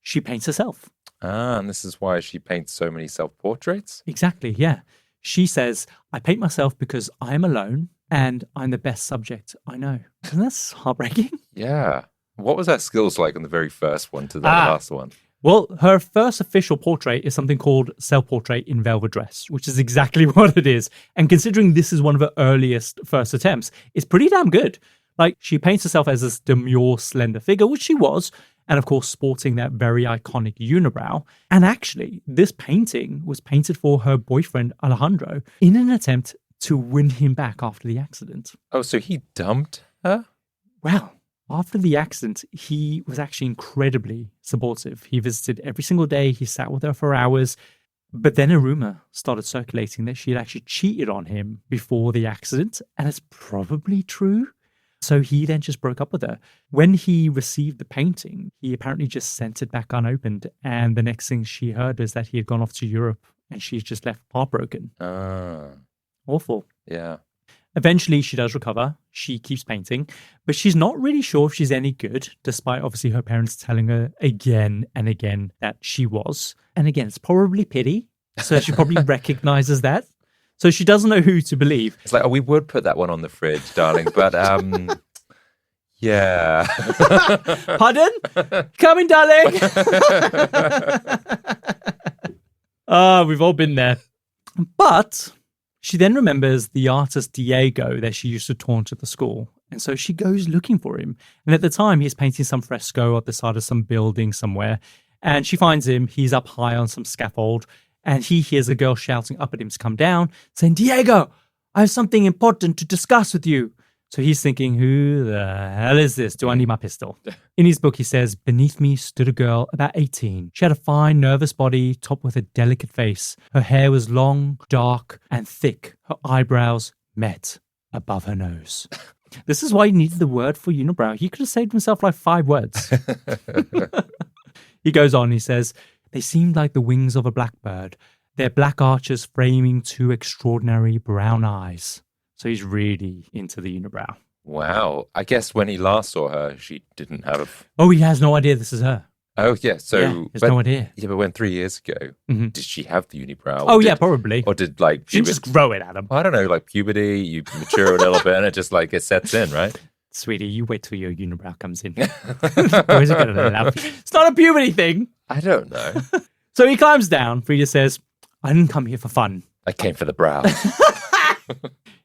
she paints herself. Ah, and this is why she paints so many self-portraits? Exactly, yeah. She says, I paint myself because I am alone and I'm the best subject I know. Isn't that heartbreaking? Yeah. What was her skills like on the very first one to the last one? Well, her first official portrait is something called Self-Portrait in Velvet Dress, which is exactly what it is. And considering this is one of her earliest first attempts, it's pretty damn good. Like, she paints herself as this demure, slender figure, which she was, and of course, sporting that very iconic unibrow. And actually, this painting was painted for her boyfriend, Alejandro, in an attempt to win him back after the accident. Oh, so he dumped her? Well, after the accident, he was actually incredibly supportive. He visited every single day. He sat with her for hours. But then a rumor started circulating that she had actually cheated on him before the accident. And it's probably true. So he then just broke up with her. When he received the painting, he apparently just sent it back unopened. And the next thing she heard was that he had gone off to Europe and she's just left heartbroken. Awful. Yeah. Eventually, she does recover. She keeps painting, but she's not really sure if she's any good, despite obviously her parents telling her again and again that she was. And again, it's probably pity. So she probably recognizes that. So she doesn't know who to believe. It's like, we would put that one on the fridge, darling, but yeah. Pardon? Coming, darling. We've all been there. But she then remembers the artist Diego that she used to taunt at the school. And so she goes looking for him. And at the time, he's painting some fresco at the side of some building somewhere. And she finds him. He's up high on some scaffold. And he hears a girl shouting up at him to come down, saying, Diego, I have something important to discuss with you. So he's thinking, who the hell is this? Do I need my pistol? In his book, he says, beneath me stood a girl about 18. She had a fine, nervous body topped with a delicate face. Her hair was long, dark, and thick. Her eyebrows met above her nose. This is why he needed the word for unibrow. He could have saved himself like 5 words. He goes on, he says, they seemed like the wings of a blackbird, their black arches framing 2 extraordinary brown eyes. So he's really into the unibrow. Wow. I guess when he last saw her, she didn't have... Oh, he has no idea this is her. Oh, yeah. So... Yeah, he has no idea. Yeah, but when 3 years ago, did she have the unibrow? Oh, yeah, probably. Or did, like... She just grow it, Adam. I don't know, like puberty, you mature a little bit and it just, like, it sets in, right? Sweetie, you wait till your unibrow comes in. Boys are gonna love you. It's not a puberty thing. I don't know. So he climbs down. Frida says, I didn't come here for fun. I came for the brow.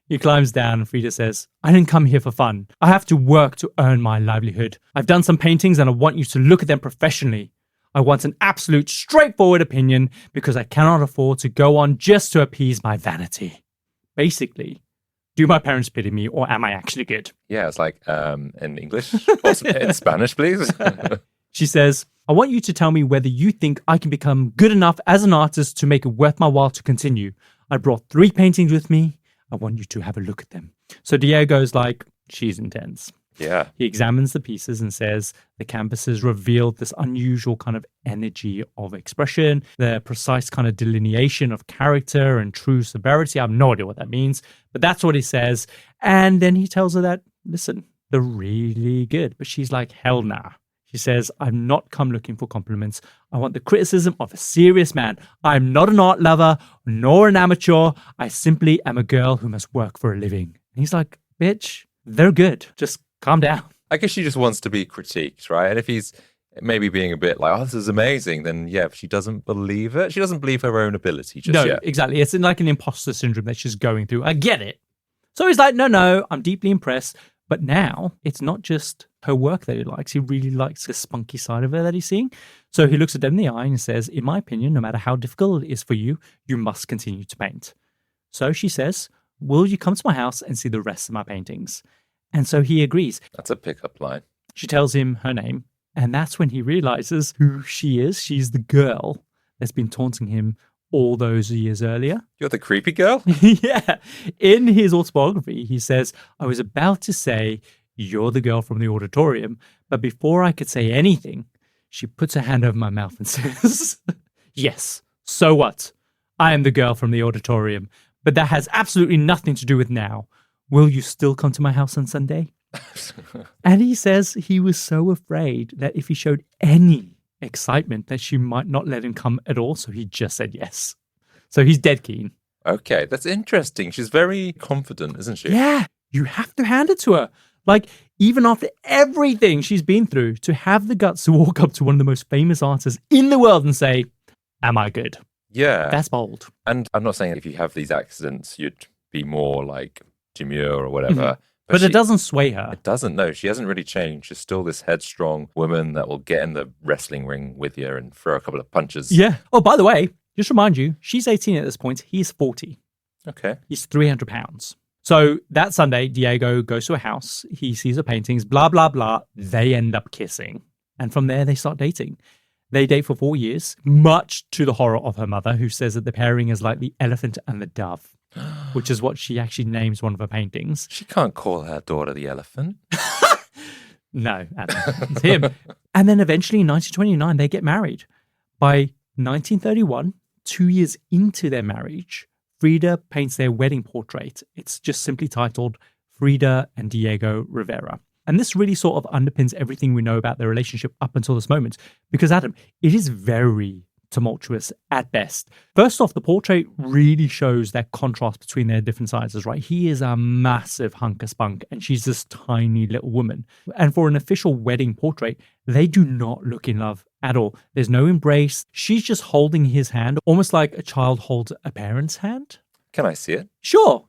He climbs down and Frida says, I didn't come here for fun. I have to work to earn my livelihood. I've done some paintings and I want you to look at them professionally. I want an absolute straightforward opinion because I cannot afford to go on just to appease my vanity. Basically, do my parents pity me or am I actually good? Yeah, it's like, in English or in Spanish, please. She says, I want you to tell me whether you think I can become good enough as an artist to make it worth my while to continue. I brought 3 paintings with me. I want you to have a look at them. So Diego's like, she's intense. Yeah. He examines the pieces and says the canvases revealed this unusual kind of energy of expression, the precise kind of delineation of character and true severity. I have no idea what that means, but that's what he says. And then he tells her that, listen, they're really good. But she's like, hell nah. She says, I've not come looking for compliments. I want the criticism of a serious man. I'm not an art lover nor an amateur. I simply am a girl who must work for a living. And he's like, bitch, they're good. Just calm down. I guess she just wants to be critiqued, right? And if he's maybe being a bit like, oh, this is amazing, then yeah, if she doesn't believe it, she doesn't believe her own ability just yet. No, exactly. It's like an imposter syndrome that she's going through. I get it. So he's like, no, I'm deeply impressed. But now it's not just her work that he likes. He really likes the spunky side of her that he's seeing. So he looks at them in the eye and says, in my opinion, no matter how difficult it is for you, you must continue to paint. So she says, will you come to my house and see the rest of my paintings? And so he agrees. That's a pickup line. She tells him her name. And that's when he realizes who she is. She's the girl that's been taunting him all those years earlier. You're the creepy girl? Yeah. In his autobiography, he says, I was about to say, you're the girl from the auditorium. But before I could say anything, she puts her hand over my mouth and says, yes, so what? I am the girl from the auditorium. But that has absolutely nothing to do with now. Will you still come to my house on Sunday? And he says he was so afraid that if he showed any excitement that she might not let him come at all. So he just said yes. So he's dead keen. Okay, that's interesting. She's very confident, isn't she? Yeah, you have to hand it to her. Like, even after everything she's been through, to have the guts to walk up to one of the most famous artists in the world and say, am I good? Yeah. That's bold. And I'm not saying if you have these accidents, you'd be more like demure or whatever. Mm-hmm. But it doesn't sway her. It doesn't, no. She hasn't really changed. She's still this headstrong woman that will get in the wrestling ring with you and throw a couple of punches. Yeah. Oh, by the way, just remind you, she's 18 at this point. He's 40. Okay. He's 300 pounds. So that Sunday, Diego goes to a house. He sees her paintings, blah, blah, blah. They end up kissing. And from there, they start dating. They date for 4 years, much to the horror of her mother, who says that the pairing is like the elephant and the dove, which is what she actually names one of her paintings. She can't call her daughter the elephant. No, it's him. And then eventually in 1929, they get married. By 1931, 2 years into their marriage, Frida paints their wedding portrait. It's just simply titled Frida and Diego Rivera. And this really sort of underpins everything we know about their relationship up until this moment. Because, Adam, it is very tumultuous at best. First off, the portrait really shows that contrast between their different sizes, right? He is a massive hunk of spunk and she's this tiny little woman. And for an official wedding portrait, they do not look in love at all. There's no embrace. She's just holding his hand, almost like a child holds a parent's hand. Can I see it? Sure.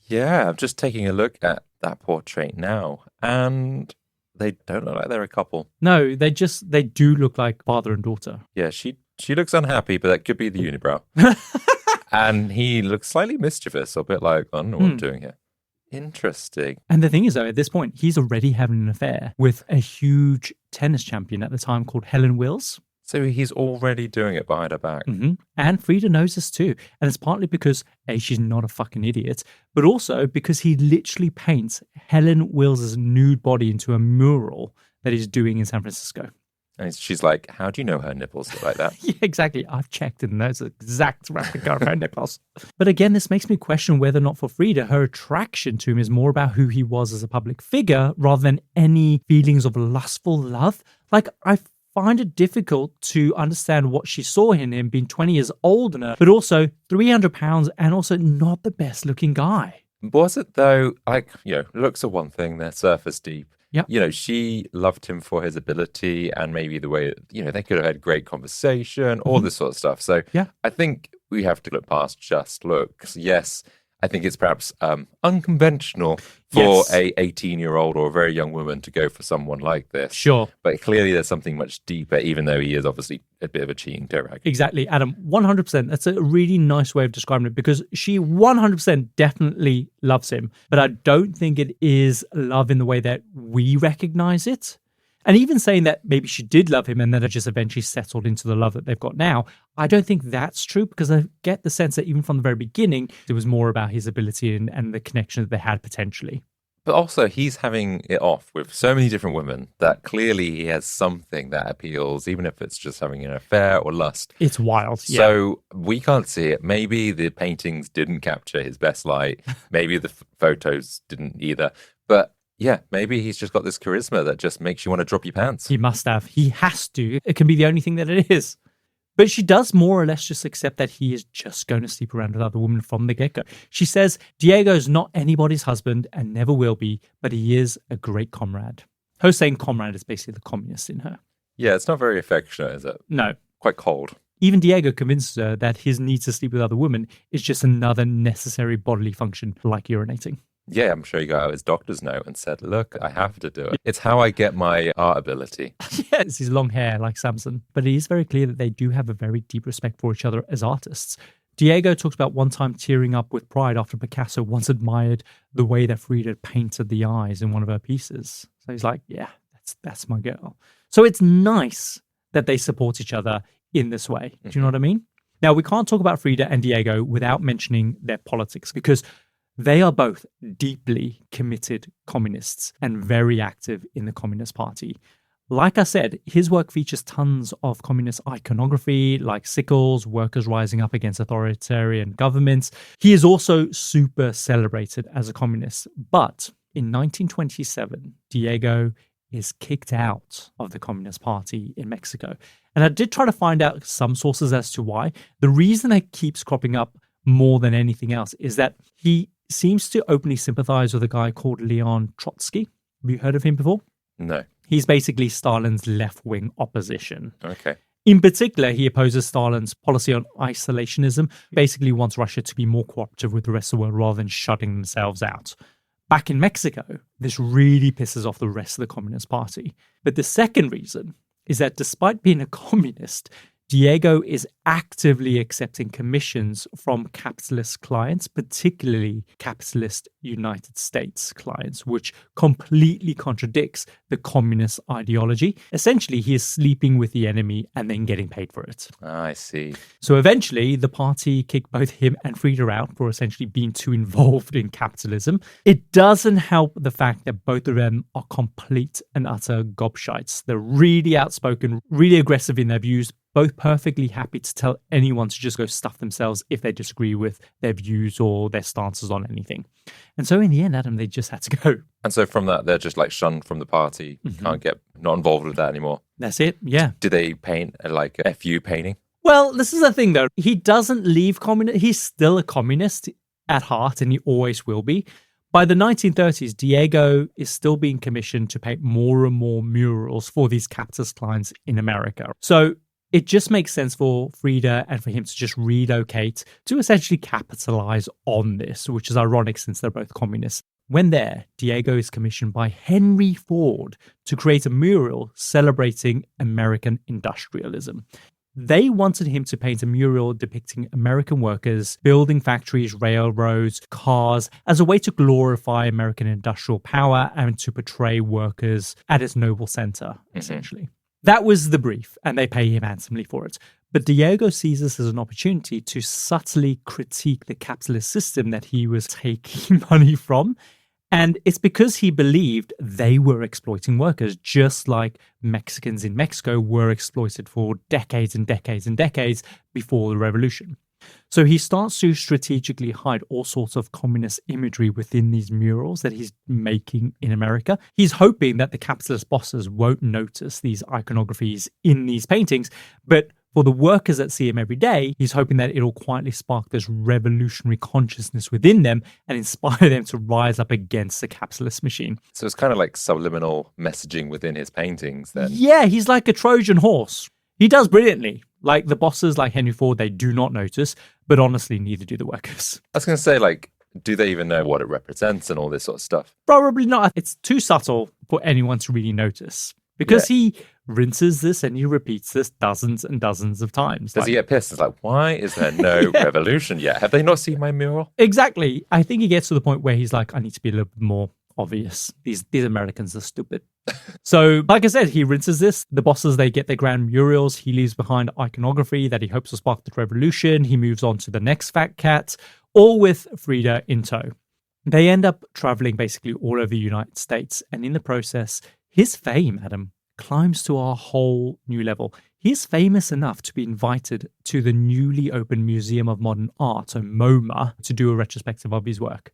Yeah, I'm just taking a look at that portrait now, and they don't look like they're a couple. No, they do look like father and daughter. Yeah, she looks unhappy, but that could be the unibrow. And he looks slightly mischievous, a bit like, I don't know what I'm doing here. Interesting. And the thing is, though, at this point, he's already having an affair with a huge tennis champion at the time called Helen Wills. So he's already doing it behind her back. And Frida knows this too. And it's partly because, A, she's not a fucking idiot, but also because he literally paints Helen Wills' nude body into a mural that he's doing in San Francisco. And she's like, how do you know her nipples look like that? Yeah, exactly. I've checked and those are exact replica of her nipples. But again, this makes me question whether or not for Frida, her attraction to him is more about who he was as a public figure rather than any feelings of lustful love. Like, I find it difficult to understand what she saw in him being 20 years older than her, but also 300 pounds and also not the best looking guy. Was it though? Like, looks are one thing, they're surface deep. Yep. She loved him for his ability and maybe the way, they could have had great conversation, all this sort of stuff. So yeah. I think we have to look past just looks. Yes, I think it's perhaps unconventional for a 18-year-old or a very young woman to go for someone like this. Sure. But clearly there's something much deeper, even though he is obviously a bit of a cheating dirtbag. Exactly, Adam. 100%. That's a really nice way of describing it because she 100% definitely loves him. But I don't think it is love in the way that we recognize it. And even saying that maybe she did love him and then it just eventually settled into the love that they've got now, I don't think that's true because I get the sense that even from the very beginning, it was more about his ability and the connection that they had potentially. But also, he's having it off with so many different women that clearly he has something that appeals, even if it's just having an affair or lust. It's wild. Yeah. So we can't see it. Maybe the paintings didn't capture his best light. Maybe the photos didn't either. But yeah, maybe he's just got this charisma that just makes you want to drop your pants. He must have. He has to. It can be the only thing that it is. But she does more or less just accept that he is just going to sleep around with other women from the get-go. She says, Diego's not anybody's husband and never will be, but he is a great comrade. Her saying comrade is basically the communist in her. Yeah, it's not very affectionate, is it? No. Quite cold. Even Diego convinces her that his need to sleep with other women is just another necessary bodily function like urinating. Yeah, I'm sure he got out his doctor's note and said, look, I have to do it. It's how I get my art ability. Yeah, it's his long hair like Samson. But it is very clear that they do have a very deep respect for each other as artists. Diego talks about one time tearing up with pride after Picasso once admired the way that Frida painted the eyes in one of her pieces. So he's like, yeah, that's my girl. So it's nice that they support each other in this way. Do you know what I mean? Now, we can't talk about Frida and Diego without mentioning their politics because they are both deeply committed communists and very active in the Communist Party. Like I said, his work features tons of communist iconography like sickles, workers rising up against authoritarian governments. He is also super celebrated as a communist. But in 1927, Diego is kicked out of the Communist Party in Mexico. And I did try to find out some sources as to why. The reason it keeps cropping up more than anything else is that he seems to openly sympathize with a guy called Leon Trotsky. Have you heard of him before? No. He's basically Stalin's left-wing opposition. Okay. In particular, he opposes Stalin's policy on isolationism, basically wants Russia to be more cooperative with the rest of the world rather than shutting themselves out. Back in Mexico, this really pisses off the rest of the Communist Party. But the second reason is that despite being a communist, Diego is actively accepting commissions from capitalist clients, particularly capitalist United States clients, which completely contradicts the communist ideology. Essentially, he is sleeping with the enemy and then getting paid for it. I see. So eventually, the party kicked both him and Frida out for essentially being too involved in capitalism. It doesn't help the fact that both of them are complete and utter gobshites. They're really outspoken, really aggressive in their views, both perfectly happy to tell anyone to just go stuff themselves if they disagree with their views or their stances on anything. And so in the end, Adam, they just had to go. And so from that, they're just like shunned from the party. Not involved with that anymore. That's it, yeah. Do they paint like a FU painting? Well, this is the thing though. He doesn't leave communist. He's still a communist at heart and he always will be. By the 1930s, Diego is still being commissioned to paint more and more murals for these capitalist clients in America. So it just makes sense for Frida and for him to just relocate to essentially capitalize on this, which is ironic since they're both communists. When there, Diego is commissioned by Henry Ford to create a mural celebrating American industrialism. They wanted him to paint a mural depicting American workers building factories, railroads, cars as a way to glorify American industrial power and to portray workers at its noble center, essentially. That was the brief, and they pay him handsomely for it. But Diego sees this as an opportunity to subtly critique the capitalist system that he was taking money from. And it's because he believed they were exploiting workers, just like Mexicans in Mexico were exploited for decades and decades and decades before the revolution. So he starts to strategically hide all sorts of communist imagery within these murals that he's making in America. He's hoping that the capitalist bosses won't notice these iconographies in these paintings, but for the workers that see him every day, he's hoping that it'll quietly spark this revolutionary consciousness within them and inspire them to rise up against the capitalist machine. So it's kind of like subliminal messaging within his paintings then. Yeah, he's like a Trojan horse. He does brilliantly. Like the bosses like Henry Ford, they do not notice, but honestly, neither do the workers. I was going to say, like, do they even know what it represents and all this sort of stuff? Probably not. It's too subtle for anyone to really notice. Because he rinses this and he repeats this dozens and dozens of times. Does he get pissed? It's like, why is there no revolution yet? Have they not seen my mural? Exactly. I think he gets to the point where he's like, I need to be a little bit more obvious. These Americans are stupid. So, like I said, he rinses this. The bosses, they get their grand murals. He leaves behind iconography that he hopes will spark the revolution. He moves on to the next fat cat, all with Frida in tow. They end up traveling basically all over the United States. And in the process, his fame, Adam, climbs to a whole new level. He's famous enough to be invited to the newly opened Museum of Modern Art, or MoMA, to do a retrospective of his work.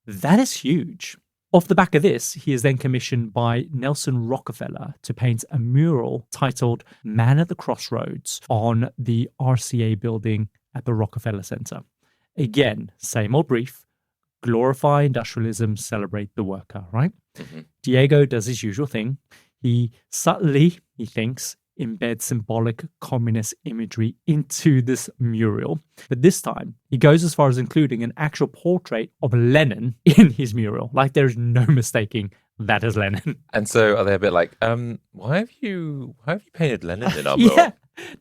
That is huge. Off the back of this, he is then commissioned by Nelson Rockefeller to paint a mural titled Man at the Crossroads on the RCA building at the Rockefeller Center. Again, same old brief. Glorify industrialism, celebrate the worker, right? Diego does his usual thing. He subtly, he thinks, embeds symbolic communist imagery into this mural. But this time, he goes as far as including an actual portrait of Lenin in his mural. Like, there's no mistaking that is Lenin. And so are they a bit like, why have you painted Lenin in our mural? Yeah.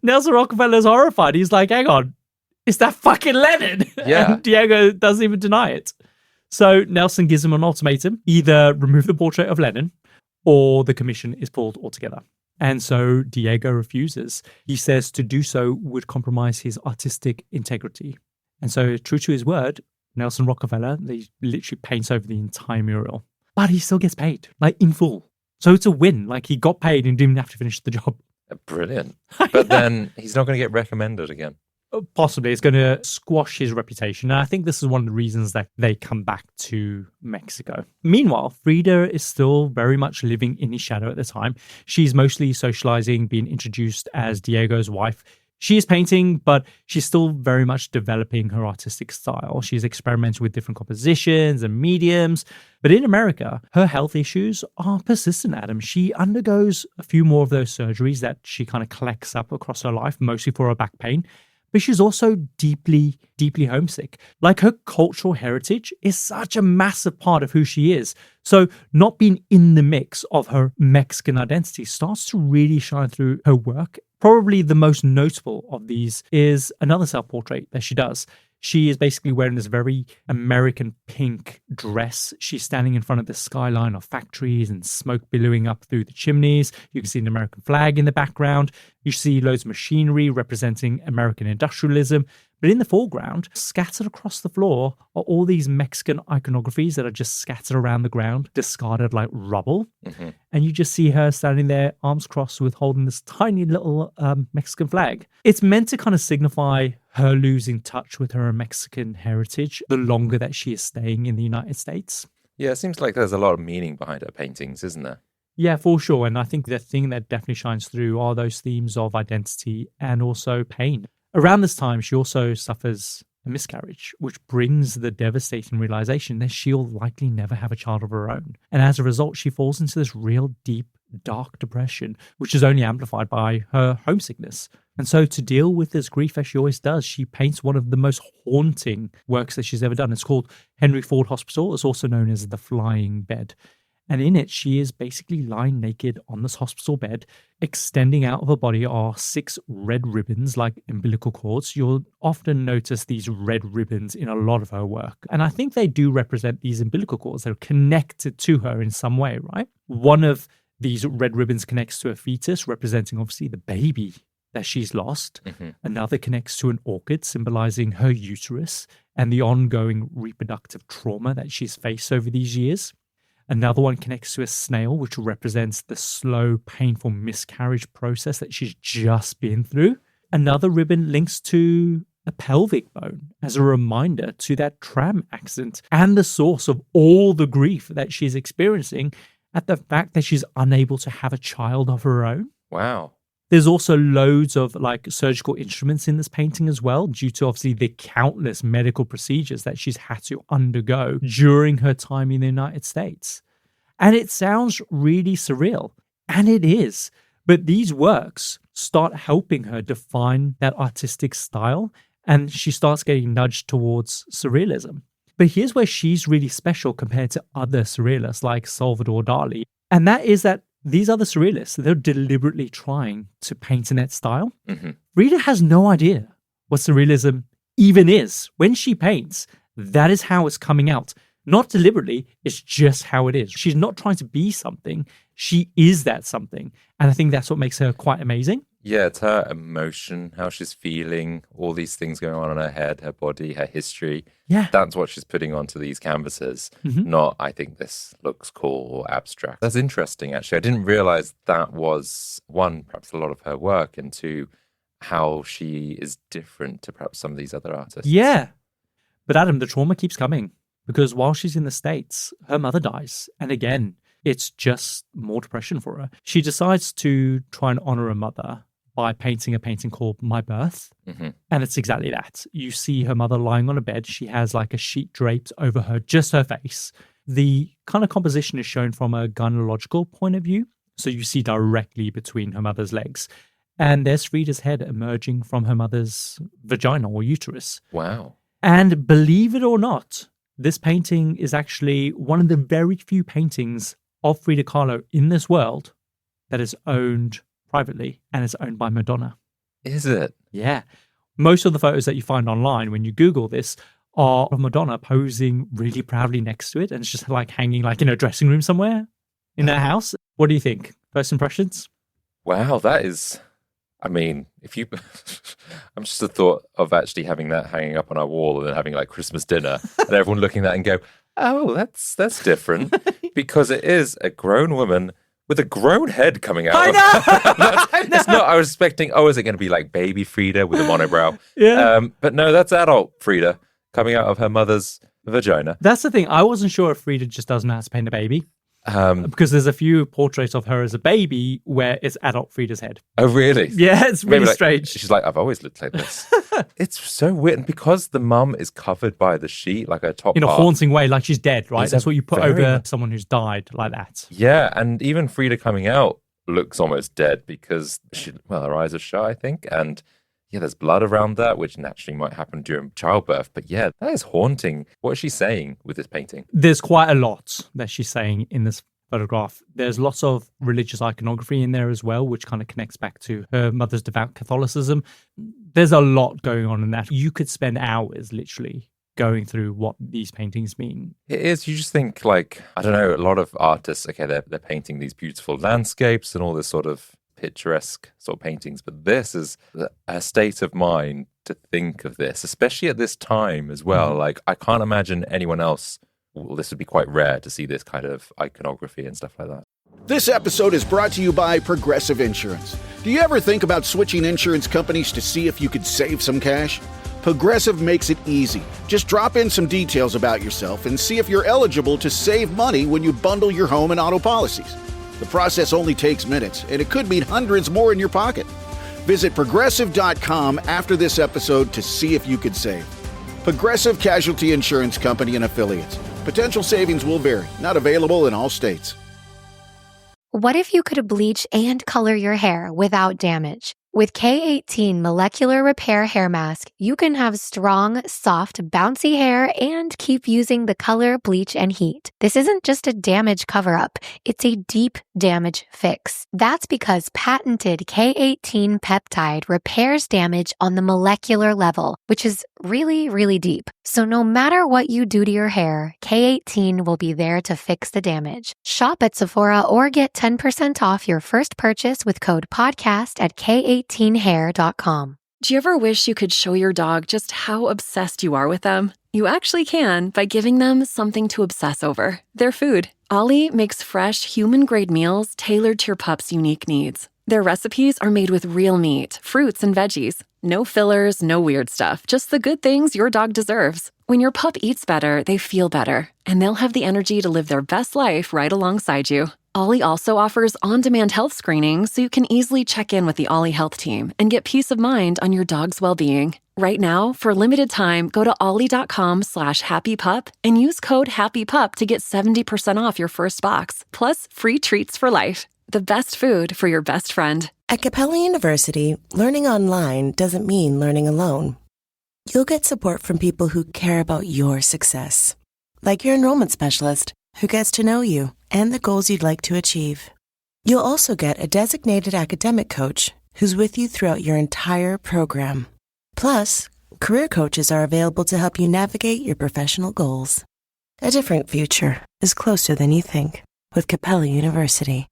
Nelson Rockefeller's horrified. He's like, hang on, is that fucking Lenin? Yeah. And Diego doesn't even deny it. So Nelson gives him an ultimatum: either remove the portrait of Lenin or the commission is pulled altogether. And so Diego refuses. He says to do so would compromise his artistic integrity. And so, true to his word, Nelson Rockefeller, he literally paints over the entire mural. But he still gets paid, like in full. So it's a win. Like, he got paid and didn't have to finish the job. Brilliant. But then he's not going to get recommended again. Possibly. It's going to squash his reputation. And I think this is one of the reasons that they come back to Mexico. Meanwhile, Frida is still very much living in his shadow at the time. She's mostly socializing, being introduced as Diego's wife. She is painting, but she's still very much developing her artistic style. She's experimenting with different compositions and mediums. But in America, her health issues are persistent, Adam. She undergoes a few more of those surgeries that she kind of collects up across her life, mostly for her back pain. But she's also deeply, deeply homesick. Like, her cultural heritage is such a massive part of who she is. So not being in the mix of her Mexican identity starts to really shine through her work. Probably the most notable of these is another self-portrait that she does. She is basically wearing this very American pink dress. She's standing in front of the skyline of factories and smoke billowing up through the chimneys. You can see an American flag in the background. You see loads of machinery representing American industrialism. But in the foreground, scattered across the floor, are all these Mexican iconographies that are just scattered around the ground, discarded like rubble. And you just see her standing there, arms crossed, with holding this tiny little Mexican flag. It's meant to kind of signify her losing touch with her Mexican heritage the longer that she is staying in the United States. Yeah, it seems like there's a lot of meaning behind her paintings, isn't there? Yeah, for sure. And I think the thing that definitely shines through are those themes of identity and also pain. Around this time, she also suffers a miscarriage, which brings the devastating realization that she'll likely never have a child of her own. And as a result, she falls into this real deep, dark depression, which is only amplified by her homesickness. And so to deal with this grief, as she always does, she paints one of the most haunting works that she's ever done. It's called Henry Ford Hospital. It's also known as The Flying Bed. And in it, she is basically lying naked on this hospital bed. Extending out of her body are 6 red ribbons, like umbilical cords. You'll often notice these red ribbons in a lot of her work. And I think they do represent these umbilical cords that are connected to her in some way, right? One of these red ribbons connects to a fetus, representing obviously the baby that she's lost. Another connects to an orchid, symbolizing her uterus and the ongoing reproductive trauma that she's faced over these years. Another one connects to a snail, which represents the slow, painful miscarriage process that she's just been through. Another ribbon links to a pelvic bone as a reminder to that tram accident and the source of all the grief that she's experiencing at the fact that she's unable to have a child of her own. Wow. There's also loads of like surgical instruments in this painting as well, due to obviously the countless medical procedures that she's had to undergo during her time in the United States. And it sounds really surreal, and it is. But these works start helping her define that artistic style, and she starts getting nudged towards surrealism. But here's where she's really special compared to other surrealists like Salvador Dali. And that is that these other surrealists, they're deliberately trying to paint in that style. Frida has no idea what surrealism even is. When she paints, that is how it's coming out. Not deliberately, it's just how it is. She's not trying to be something. She is that something. And I think that's what makes her quite amazing. Yeah, it's her emotion, how she's feeling, all these things going on in her head, her body, her history. Yeah. That's what she's putting onto these canvases, not, I think this looks cool or abstract. That's interesting, actually. I didn't realize that was, one, perhaps a lot of her work, and two, how she is different to perhaps some of these other artists. Yeah. But Adam, the trauma keeps coming because while she's in the States, her mother dies. And again, it's just more depression for her. She decides to try and honor her mother by painting a painting called My Birth. And it's exactly that. You see her mother lying on a bed. She has like a sheet draped over her, just her face. The kind of composition is shown from a gynecological point of view. So you see directly between her mother's legs. And there's Frida's head emerging from her mother's vagina or uterus. Wow. And believe it or not, this painting is actually one of the very few paintings of Frida Kahlo in this world that is owned privately, and it's owned by Madonna. Is it? Yeah. Most of the photos that you find online when you Google this are of Madonna posing really proudly next to it, and it's just like hanging like in a dressing room somewhere in her house. What do you think? First impressions? Wow, that is, I mean, if you, I'm just the thought of actually having that hanging up on our wall and then having like Christmas dinner and everyone looking at that and go, oh, that's different, because it is a grown woman with a grown head coming out. I know! It's not, I was expecting, is it going to be like baby Frida with a monobrow? Yeah. But no, that's adult Frida coming out of her mother's vagina. That's the thing. I wasn't sure if Frida just doesn't know how to paint a baby. Because there's a few portraits of her as a baby where it's adult Frida's head. Oh, really? Yeah, it's really strange. She's like, I've always looked like this. It's so weird. And because the mum is covered by the sheet, like her top in a part, haunting way, like she's dead, right? That's what you put very over someone who's died, like that. Yeah, and even Frida coming out looks almost dead because her eyes are shut, I think. And yeah, there's blood around that, which naturally might happen during childbirth. But yeah, that is haunting. What is she saying with this painting? There's quite a lot that she's saying in this photograph. There's lots of religious iconography in there as well, which kind of connects back to her mother's devout Catholicism. There's a lot going on in that. You could spend hours literally going through what these paintings mean. It is. You just think like, I don't know, a lot of artists, okay, they're painting these beautiful landscapes and all this sort of picturesque sort of paintings, but this is a state of mind to think of this, especially at this time as well. Like, I can't imagine anyone else, well, this would be quite rare to see this kind of iconography and stuff like that. This episode is brought to you by Progressive Insurance. Do you ever think about switching insurance companies to see if you could save some cash? Progressive makes it easy. Just drop in some details about yourself and see if you're eligible to save money when you bundle your home and auto policies. The process only takes minutes, and it could mean hundreds more in your pocket. Visit Progressive.com after this episode to see if you could save. Progressive Casualty Insurance Company and Affiliates. Potential savings will vary. Not available in all states. What if you could bleach and color your hair without damage? With K18 Molecular Repair Hair Mask, you can have strong, soft, bouncy hair and keep using the color, bleach, and heat. This isn't just a damage cover-up, it's a deep damage fix. That's because patented K18 peptide repairs damage on the molecular level, which is really, really deep. So no matter what you do to your hair, K18 will be there to fix the damage. Shop at Sephora or get 10% off your first purchase with code PODCAST at K18hair.com. Do you ever wish you could show your dog just how obsessed you are with them? You actually can by giving them something to obsess over: their food. Ollie makes fresh, human-grade meals tailored to your pup's unique needs. Their recipes are made with real meat, fruits, and veggies. No fillers, no weird stuff, just the good things your dog deserves. When your pup eats better, they feel better, and they'll have the energy to live their best life right alongside you. Ollie also offers on-demand health screenings so you can easily check in with the Ollie Health team and get peace of mind on your dog's well-being. Right now, for a limited time, go to ollie.com/happypup and use code HAPPYPUP to get 70% off your first box, plus free treats for life. The best food for your best friend. At Capella University, learning online doesn't mean learning alone. You'll get support from people who care about your success, like your enrollment specialist, who gets to know you and the goals you'd like to achieve. You'll also get a designated academic coach who's with you throughout your entire program. Plus, career coaches are available to help you navigate your professional goals. A different future is closer than you think with Capella University.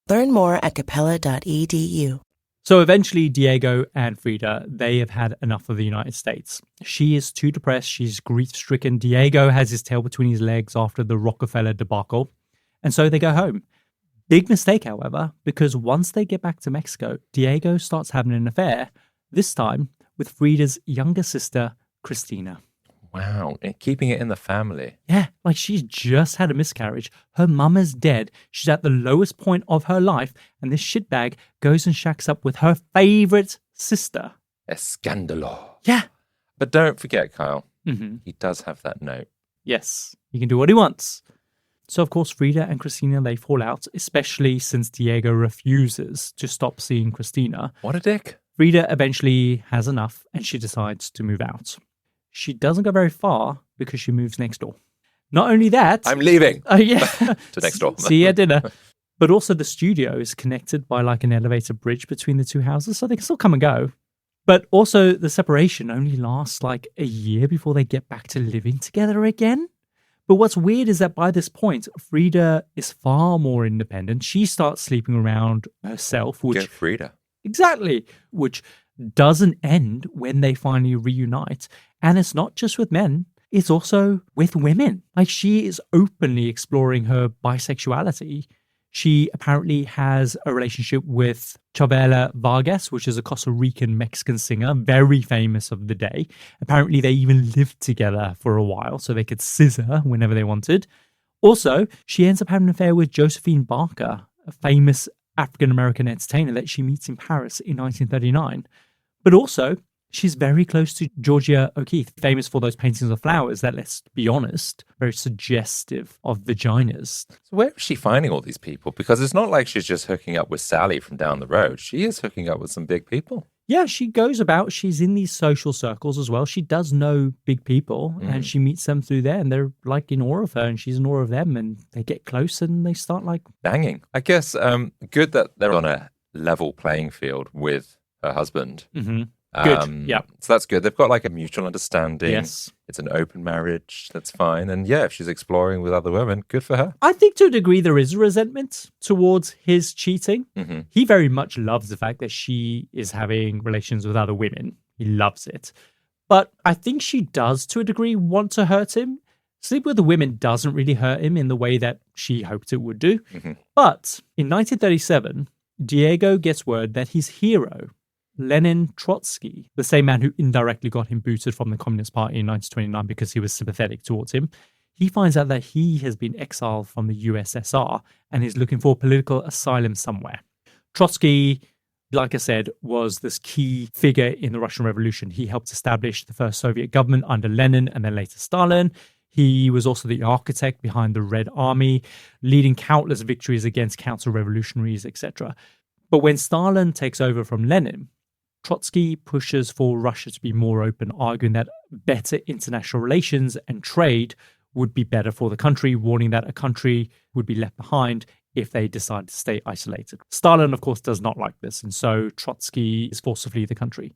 Learn more at capella.edu. So eventually, Diego and Frida, they have had enough of the United States. She is too depressed. She's grief-stricken. Diego has his tail between his legs after the Rockefeller debacle. And so they go home. Big mistake, however, because once they get back to Mexico, Diego starts having an affair, this time with Frida's younger sister, Cristina. Wow, and keeping it in the family. Yeah, like she's just had a miscarriage. Her mum is dead. She's at the lowest point of her life. And this shitbag goes and shacks up with her favorite sister. Escándalo. Yeah. But don't forget, Kyle, Mm-hmm. he does have that note. Yes, he can do what he wants. So, of course, Frida and Cristina, they fall out, especially since Diego refuses to stop seeing Cristina. What a dick. Frida eventually has enough and she decides to move out. She doesn't go very far because she moves next door. Not only that... I'm leaving. Yeah. To next door. See you at dinner. But also the studio is connected by like an elevator bridge between the two houses, so they can still come and go. But also the separation only lasts like a year before they get back to living together again. But what's weird is that by this point, Frida is far more independent. She starts sleeping around herself, which... Get Frida. Exactly. Which doesn't end when they finally reunite. And it's not just with men, it's also with women. Like, she is openly exploring her bisexuality. She apparently has a relationship with Chavela Vargas, which is a Costa Rican Mexican singer, very famous of the day. Apparently, they even lived together for a while, so they could scissor whenever they wanted. Also, she ends up having an affair with Josephine Barker, a famous African-American entertainer that she meets in Paris in 1939. But also, she's very close to Georgia O'Keeffe, famous for those paintings of flowers that, let's be honest, very suggestive of vaginas. So where is she finding all these people? Because it's not like she's just hooking up with Sally from down the road. She is hooking up with some big people. Yeah, she goes about, she's in these social circles as well. She does know big people and she meets them through there and they're like in awe of her and she's in awe of them and they get close and they start like... banging. I guess good that they're on a level playing field with her husband. Mm-hmm. Good. Yeah. So that's good. They've got like a mutual understanding. Yes. It's an open marriage. That's fine. And yeah, if she's exploring with other women, good for her. I think to a degree there is resentment towards his cheating. Mm-hmm. He very much loves the fact that she is having relations with other women. He loves it. But I think she does to a degree want to hurt him. Sleep with the women doesn't really hurt him in the way that she hoped it would do. Mm-hmm. But in 1937, Diego gets word that his hero, Lenin Trotsky, the same man who indirectly got him booted from the Communist Party in 1929 because he was sympathetic towards him, he finds out that he has been exiled from the USSR and is looking for political asylum somewhere. Trotsky, like I said, was this key figure in the Russian Revolution. He helped establish the first Soviet government under Lenin and then later Stalin. He was also the architect behind the Red Army, leading countless victories against counter-revolutionaries, etc. But when Stalin takes over from Lenin, Trotsky pushes for Russia to be more open, arguing that better international relations and trade would be better for the country, warning that a country would be left behind if they decide to stay isolated. Stalin, of course, does not like this, and so Trotsky is forced to flee the country.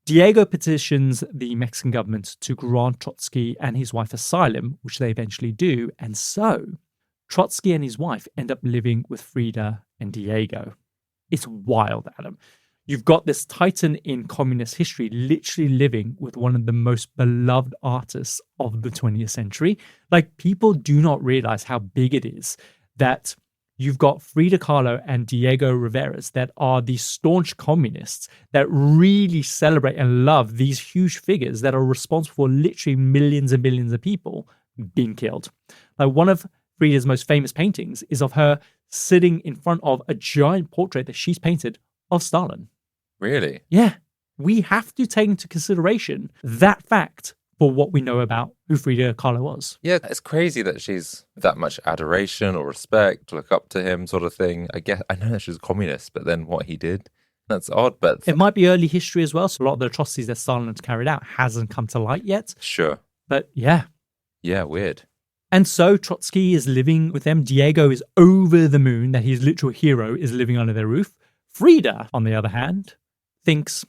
Diego petitions the Mexican government to grant Trotsky and his wife asylum, which they eventually do, and so Trotsky and his wife end up living with Frida and Diego. It's wild, Adam. You've got this titan in communist history literally living with one of the most beloved artists of the 20th century. Like, people do not realize how big it is that you've got Frida Kahlo and Diego Rivera that are these staunch communists that really celebrate and love these huge figures that are responsible for literally millions and millions of people being killed. Like, one of Frida's most famous paintings is of her sitting in front of a giant portrait that she's painted of Stalin. Really? Yeah. We have to take into consideration that fact for what we know about who Frida Kahlo was. Yeah, it's crazy that she's that much adoration or respect, look up to him sort of thing. I know that she's a communist, but then what he did, that's odd. But it might be early history as well, so a lot of the atrocities that Stalin has carried out hasn't come to light yet. Sure. But yeah. Yeah, weird. And so Trotsky is living with them. Diego is over the moon that his literal hero is living under their roof. Frida, on the other hand, thinks,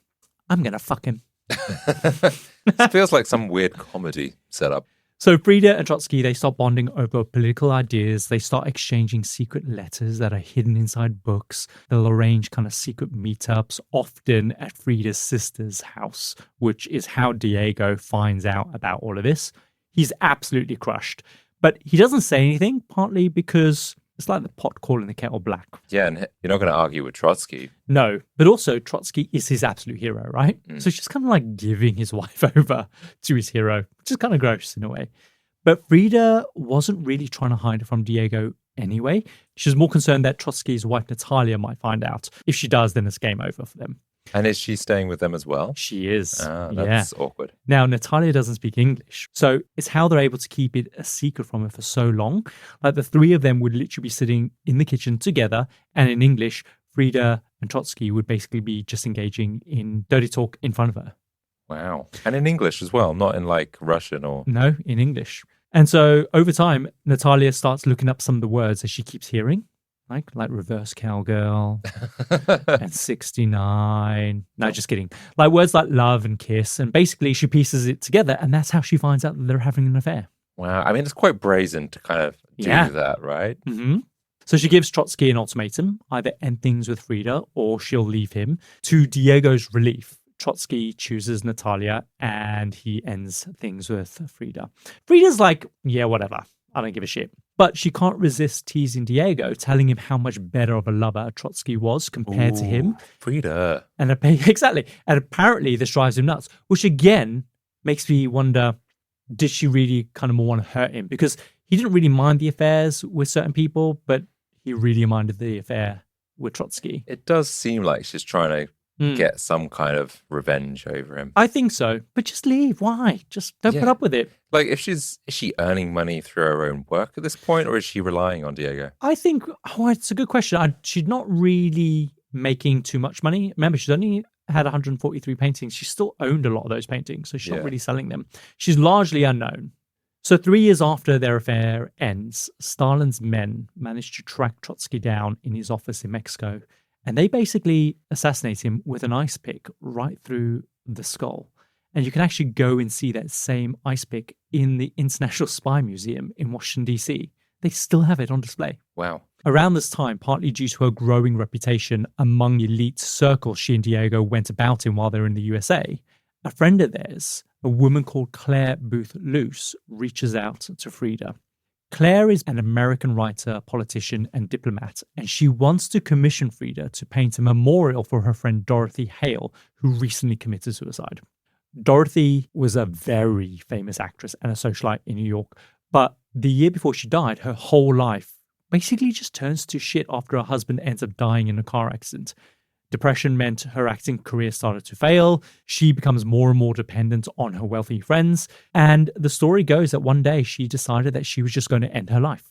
I'm going to fuck him. This feels like some weird comedy setup. So Frida and Trotsky, they start bonding over political ideas. They start exchanging secret letters that are hidden inside books. They'll arrange kind of secret meetups, often at Frida's sister's house, which is how Diego finds out about all of this. He's absolutely crushed. But he doesn't say anything, partly because it's like the pot calling the kettle black. Yeah, and you're not going to argue with Trotsky. No, but also Trotsky is his absolute hero, right? So she's kind of like giving his wife over to his hero, which is kind of gross in a way. But Frida wasn't really trying to hide it from Diego anyway. She was more concerned that Trotsky's wife Natalia might find out. If she does, then it's game over for them. And is she staying with them as well? She is. That's awkward. Now, Natalia doesn't speak English, so it's how they're able to keep it a secret from her for so long. Like, the three of them would literally be sitting in the kitchen together, and in English, Frida and Trotsky would basically be just engaging in dirty talk in front of her. Wow. And in English as well, not in like Russian or... No, in English. And so over time, Natalia starts looking up some of the words that she keeps hearing. Like reverse cowgirl and 69. No, just kidding. Like words like love and kiss. And basically she pieces it together, and that's how she finds out that they're having an affair. Wow. I mean, it's quite brazen to kind of do that, right? Mm-hmm. So she gives Trotsky an ultimatum, either end things with Frida or she'll leave him. To Diego's relief, Trotsky chooses Natalia and he ends things with Frida. Frida's like, yeah, whatever. I don't give a shit. But she can't resist teasing Diego, telling him how much better of a lover Trotsky was compared to him. Frida. And exactly. And apparently this drives him nuts, which again makes me wonder, did she really kind of more want to hurt him? Because he didn't really mind the affairs with certain people, but he really minded the affair with Trotsky. It does seem like she's trying to get some kind of revenge over him. I think so. But just leave. Why? Just don't put up with it. Like, is she earning money through her own work at this point, or is she relying on Diego? I think, it's a good question. She's not really making too much money. Remember, she's only had 143 paintings. She still owned a lot of those paintings, so she's not really selling them. She's largely unknown. So 3 years after their affair ends, Stalin's men managed to track Trotsky down in his office in Mexico, and they basically assassinate him with an ice pick right through the skull. And you can actually go and see that same ice pick in the International Spy Museum in Washington, D.C. They still have it on display. Wow. Around this time, partly due to her growing reputation among elite circles she and Diego went about in while they were in the USA, a friend of theirs, a woman called Claire Booth Luce, reaches out to Frida. Claire is an American writer, politician, and diplomat, and she wants to commission Frida to paint a memorial for her friend Dorothy Hale, who recently committed suicide. Dorothy was a very famous actress and a socialite in New York, but the year before she died, her whole life basically just turns to shit after her husband ends up dying in a car accident. Depression meant her acting career started to fail. She becomes more and more dependent on her wealthy friends. And the story goes that one day she decided that she was just going to end her life.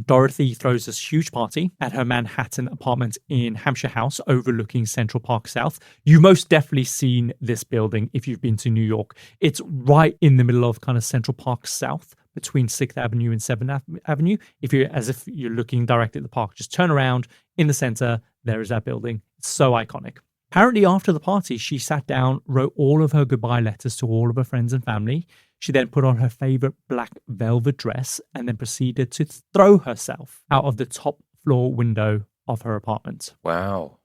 Dorothy throws this huge party at her Manhattan apartment in Hampshire House overlooking Central Park South. You've most definitely seen this building if you've been to New York. It's right in the middle of kind of Central Park South between 6th Avenue and 7th Avenue. As if you're looking directly at the park, just turn around in the center. There is that building. It's so iconic. Apparently, after the party, she sat down, wrote all of her goodbye letters to all of her friends and family. She then put on her favorite black velvet dress and then proceeded to throw herself out of the top floor window of her apartment. Wow.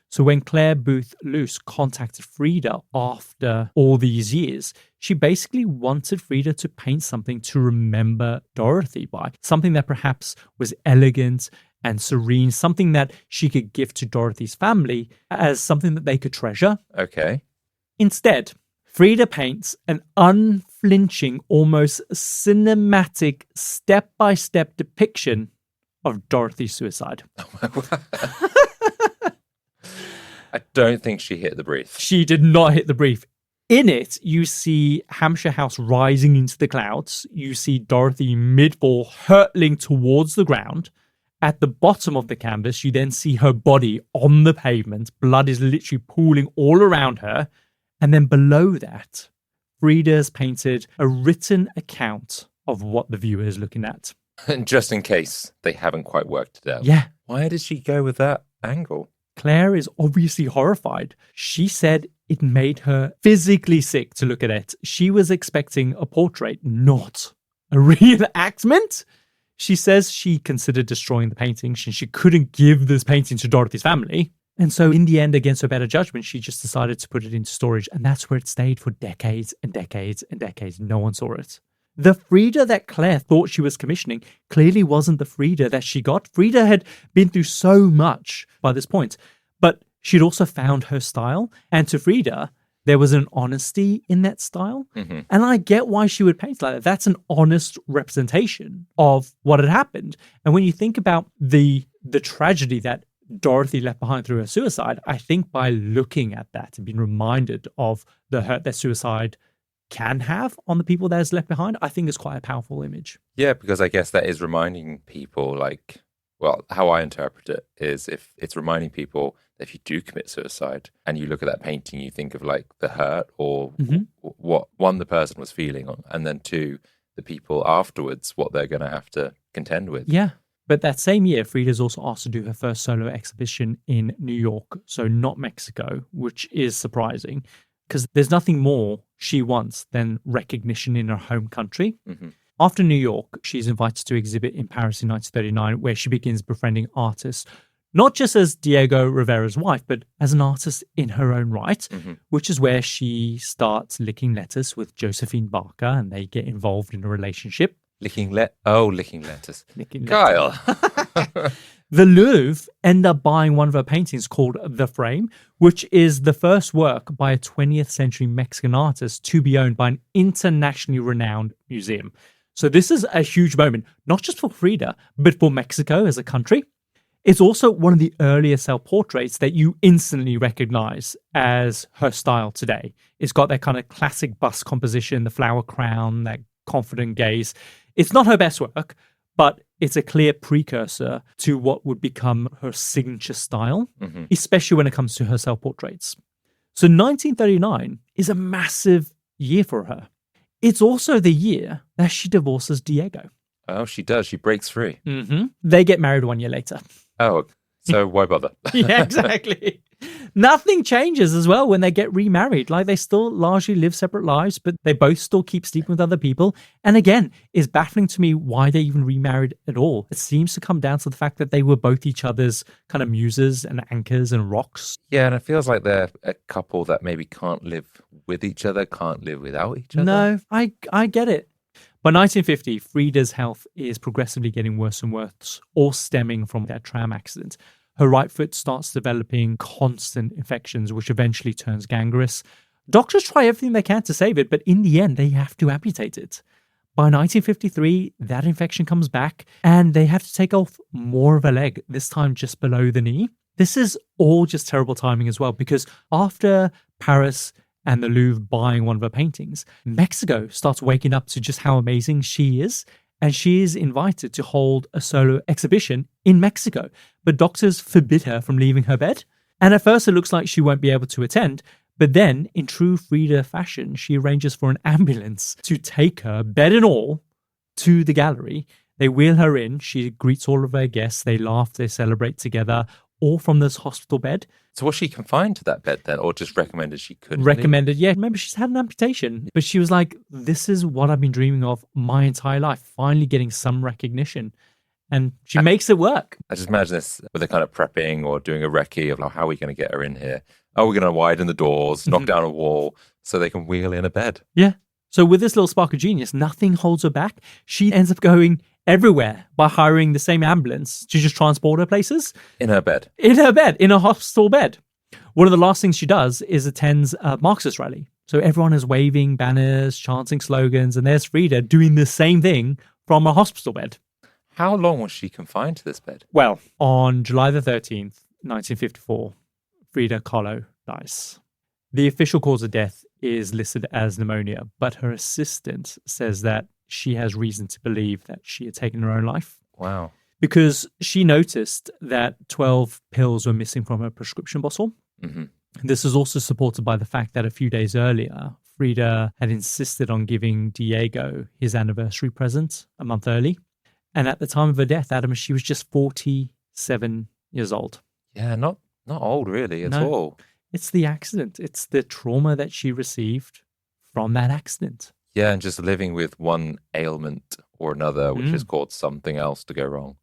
So when Claire Booth Luce contacted Frida after all these years, she basically wanted Frida to paint something to remember Dorothy by, something that perhaps was elegant and serene, something that she could give to Dorothy's family as something that they could treasure. Okay. Instead, Frida paints an unflinching, almost cinematic, step-by-step depiction of Dorothy's suicide. I don't think she hit the brief. She did not hit the brief. In it, you see Hampshire House rising into the clouds. You see Dorothy mid-fall hurtling towards the ground. At the bottom of the canvas, you then see her body on the pavement. Blood is literally pooling all around her. And then below that, Frida's painted a written account of what the viewer is looking at. Just in case they haven't quite worked it out. Yeah. Why did she go with that angle? Claire is obviously horrified. She said it made her physically sick to look at it. She was expecting a portrait, not a reenactment. She says she considered destroying the painting since she couldn't give this painting to Dorothy's family. And so in the end, against her better judgment, she just decided to put it into storage. And that's where it stayed for decades and decades and decades. No one saw it. The Frida that Claire thought she was commissioning clearly wasn't the Frida that she got. Frida had been through so much by this point, but she'd also found her style. And to Frida, there was an honesty in that style. Mm-hmm. And I get why she would paint like that. That's an honest representation of what had happened. And when you think about the tragedy that Dorothy left behind through her suicide, I think by looking at that and being reminded of the hurt that suicide can have on the people that is left behind, I think is quite a powerful image. Yeah, because I guess that is reminding people, like, well, how I interpret it is if it's reminding people that if you do commit suicide and you look at that painting, you think of like the hurt or what, one, the person was feeling, and then two, the people afterwards, what they're going to have to contend with. Yeah. But that same year, Frida's also asked to do her first solo exhibition in New York, so not Mexico, which is surprising because there's nothing more she wants than recognition in her home country. Mm-hmm. After New York, she's invited to exhibit in Paris in 1939, where she begins befriending artists, not just as Diego Rivera's wife, but as an artist in her own right, which is where she starts licking letters with Josephine Barker, and they get involved in a relationship. Licking letters. Kyle. The Louvre end up buying one of her paintings called The Frame, which is the first work by a 20th century Mexican artist to be owned by an internationally renowned museum. So this is a huge moment, not just for Frida, but for Mexico as a country. It's also one of the earlier self-portraits that you instantly recognize as her style today. It's got that kind of classic bust composition, the flower crown, that confident gaze. It's not her best work, but it's a clear precursor to what would become her signature style, especially when it comes to her self-portraits. So 1939 is a massive year for her. It's also the year that she divorces Diego. Oh, she does. She breaks free. Mm-hmm. They get married 1 year later. Oh, so why bother? Yeah, exactly. Nothing changes as well when they get remarried. Like, they still largely live separate lives, but they both still keep sleeping with other people. And again, it's baffling to me why they even remarried at all. It seems to come down to the fact that they were both each other's kind of muses and anchors and rocks. Yeah, and it feels like they're a couple that maybe can't live with each other, can't live without each other. No, I get it. By 1950, Frida's health is progressively getting worse and worse, all stemming from that tram accident. Her right foot starts developing constant infections, which eventually turns gangrenous. Doctors try everything they can to save it, but in the end, they have to amputate it. By 1953, that infection comes back, and they have to take off more of a leg, this time just below the knee. This is all just terrible timing as well, because after Paris and the Louvre buying one of her paintings, Mexico starts waking up to just how amazing she is. and she is invited to hold a solo exhibition in Mexico. But doctors forbid her from leaving her bed. And at first it looks like she won't be able to attend. But then, in true Frida fashion, she arranges for an ambulance to take her, bed and all, to the gallery. They wheel her in. She greets all of her guests. They laugh. They celebrate together, all from this hospital bed. So was she confined to that bed then, or just recommended she couldn't Recommended, leave? yeah. Remember, she's had an amputation. But she was like, this is what I've been dreaming of my entire life, finally getting some recognition. And she makes it work. I just imagine this with a kind of prepping or doing a recce of like, how are we going to get her in here? Oh, we're going to widen the doors, knock down a wall so they can wheel in a bed. Yeah. So with this little spark of genius, nothing holds her back. She ends up going everywhere by hiring the same ambulance to just transport her places. In her bed. In her bed, in a hospital bed. One of the last things she does is attends a Marxist rally. So everyone is waving banners, chanting slogans, and there's Frida doing the same thing from a hospital bed. How long was she confined to this bed? Well, on July the 13th, 1954, Frida Kahlo dies. The official cause of death is listed as pneumonia, but her assistant says that she has reason to believe that she had taken her own life. Wow. Because she noticed that 12 pills were missing from her prescription bottle. Mm-hmm. This is also supported by the fact that a few days earlier, Frida had insisted on giving Diego his anniversary present a month early. And at the time of her death, Adam, she was just 47 years old. Yeah, not old really at all. It's the accident. It's the trauma that she received from that accident. Yeah, and just living with one ailment or another, which has caused something else to go wrong.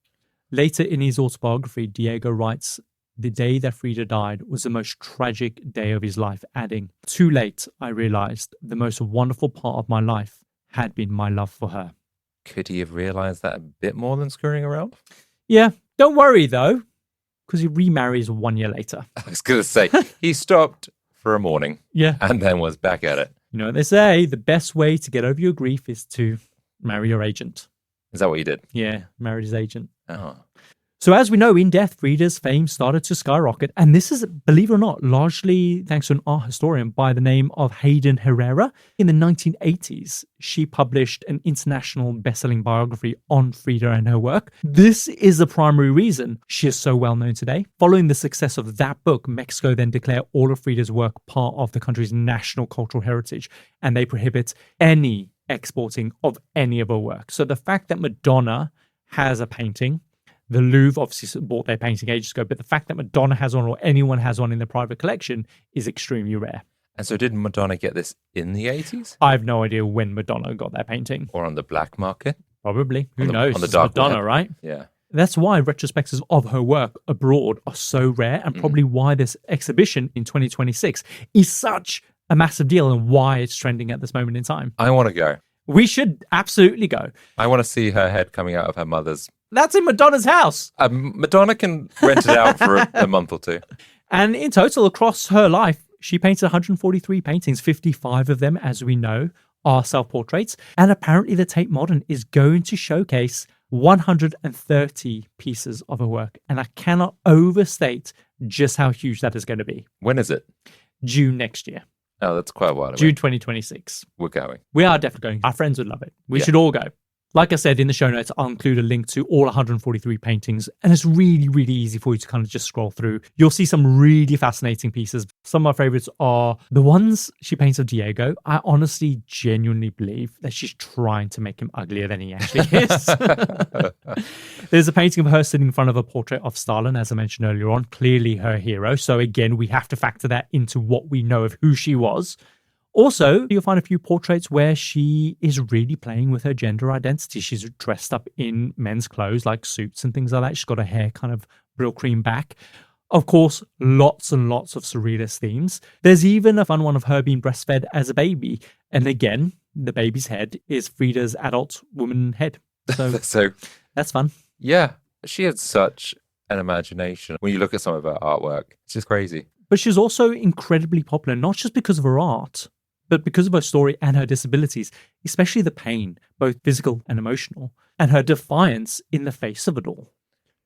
Later in his autobiography, Diego writes, the day that Frida died was the most tragic day of his life, adding, too late, I realized the most wonderful part of my life had been my love for her. Could he have realized that a bit more than screwing around? Yeah, don't worry though, because he remarries 1 year later. I was going to say, he stopped for a morning. Yeah. And then was back at it. You know what they say, the best way to get over your grief is to marry your agent. Is that what he did? Yeah, married his agent. Oh. So as we know, in death, Frida's fame started to skyrocket. And this is, believe it or not, largely thanks to an art historian by the name of Hayden Herrera. In the 1980s, she published an international best-selling biography on Frida and her work. This is the primary reason she is so well known today. Following the success of that book, Mexico then declared all of Frida's work part of the country's national cultural heritage, and they prohibit any exporting of any of her work. So the fact that Madonna has a painting, the Louvre obviously bought their painting ages ago, but the fact that Madonna has one or anyone has one in their private collection is extremely rare. And so did Madonna get this in the 80s? I have no idea when Madonna got that painting. Or on the black market? Probably. Who knows? On the dark Madonna, web. right? Yeah. That's why retrospectives of her work abroad are so rare, and probably why this exhibition in 2026 is such a massive deal and why it's trending at this moment in time. I want to go. We should absolutely go. I want to see her head coming out of her mother's. That's in Madonna's house. Madonna can rent it out for a month or two. And in total, across her life, she painted 143 paintings. 55 of them, as we know, are self-portraits. And apparently the Tate Modern is going to showcase 130 pieces of her work. And I cannot overstate just how huge that is going to be. When is it? June next year. Oh, that's quite a while away. June 2026. We're going. We are definitely going. Our friends would love it. We should all go. Like I said, in the show notes, I'll include a link to all 143 paintings. And it's really, really easy for you to kind of just scroll through. You'll see some really fascinating pieces. Some of my favorites are the ones she paints of Diego. I honestly, genuinely believe that she's trying to make him uglier than he actually is. There's a painting of her sitting in front of a portrait of Stalin, as I mentioned earlier on, clearly her hero. So again, we have to factor that into what we know of who she was. Also, you'll find a few portraits where she is really playing with her gender identity. She's dressed up in men's clothes, like suits and things like that. She's got her hair kind of brill cream back. Of course, lots and lots of surrealist themes. There's even a fun one of her being breastfed as a baby. And again, the baby's head is Frida's adult woman head. So that's fun. Yeah, she had such an imagination. When you look at some of her artwork, it's just crazy. But she's also incredibly popular, not just because of her art, but because of her story and her disabilities, especially the pain, both physical and emotional, and her defiance in the face of it all.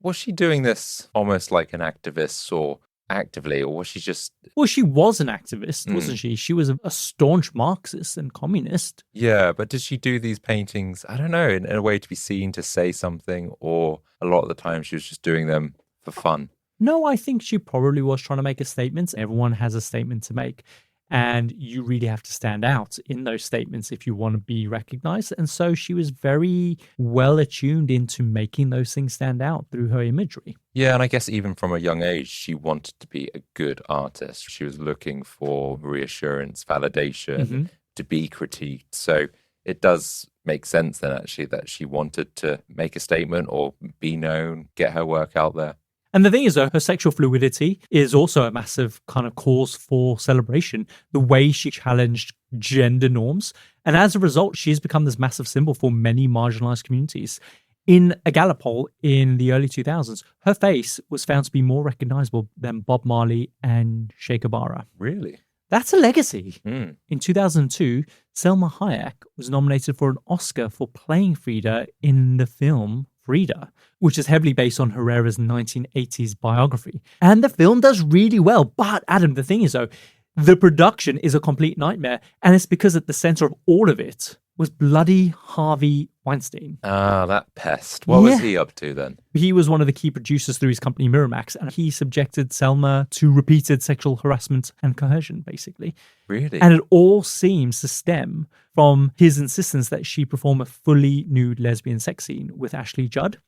Was she doing this almost like an activist, or actively, or was she just... Well, she was an activist, wasn't she? She was a staunch Marxist and communist. Yeah, but did she do these paintings, I don't know, in a way to be seen to say something, or a lot of the time she was just doing them for fun? No, I think she probably was trying to make a statement. Everyone has a statement to make. And you really have to stand out in those statements if you want to be recognized. And so she was very well attuned into making those things stand out through her imagery. Yeah, and I guess even from a young age, she wanted to be a good artist. She was looking for reassurance, validation, to be critiqued. So it does make sense then, actually, that she wanted to make a statement or be known, get her work out there. And the thing is, though, her sexual fluidity is also a massive kind of cause for celebration, the way she challenged gender norms. And as a result, she's become this massive symbol for many marginalized communities. In a Gallup poll in the early 2000s, her face was found to be more recognizable than Bob Marley and Che Guevara. Really? That's a legacy. In 2002, Selma Hayek was nominated for an Oscar for playing Frida in the film Frida, which is heavily based on Herrera's 1980s biography. And the film does really well. But Adam, the thing is though, the production is a complete nightmare. And it's because at the center of all of it was bloody Harvey Weinstein. Ah, that pest. What was he up to then? He was one of the key producers through his company Miramax, and he subjected Selma to repeated sexual harassment and coercion, basically. Really? And it all seems to stem from his insistence that she perform a fully nude lesbian sex scene with Ashley Judd.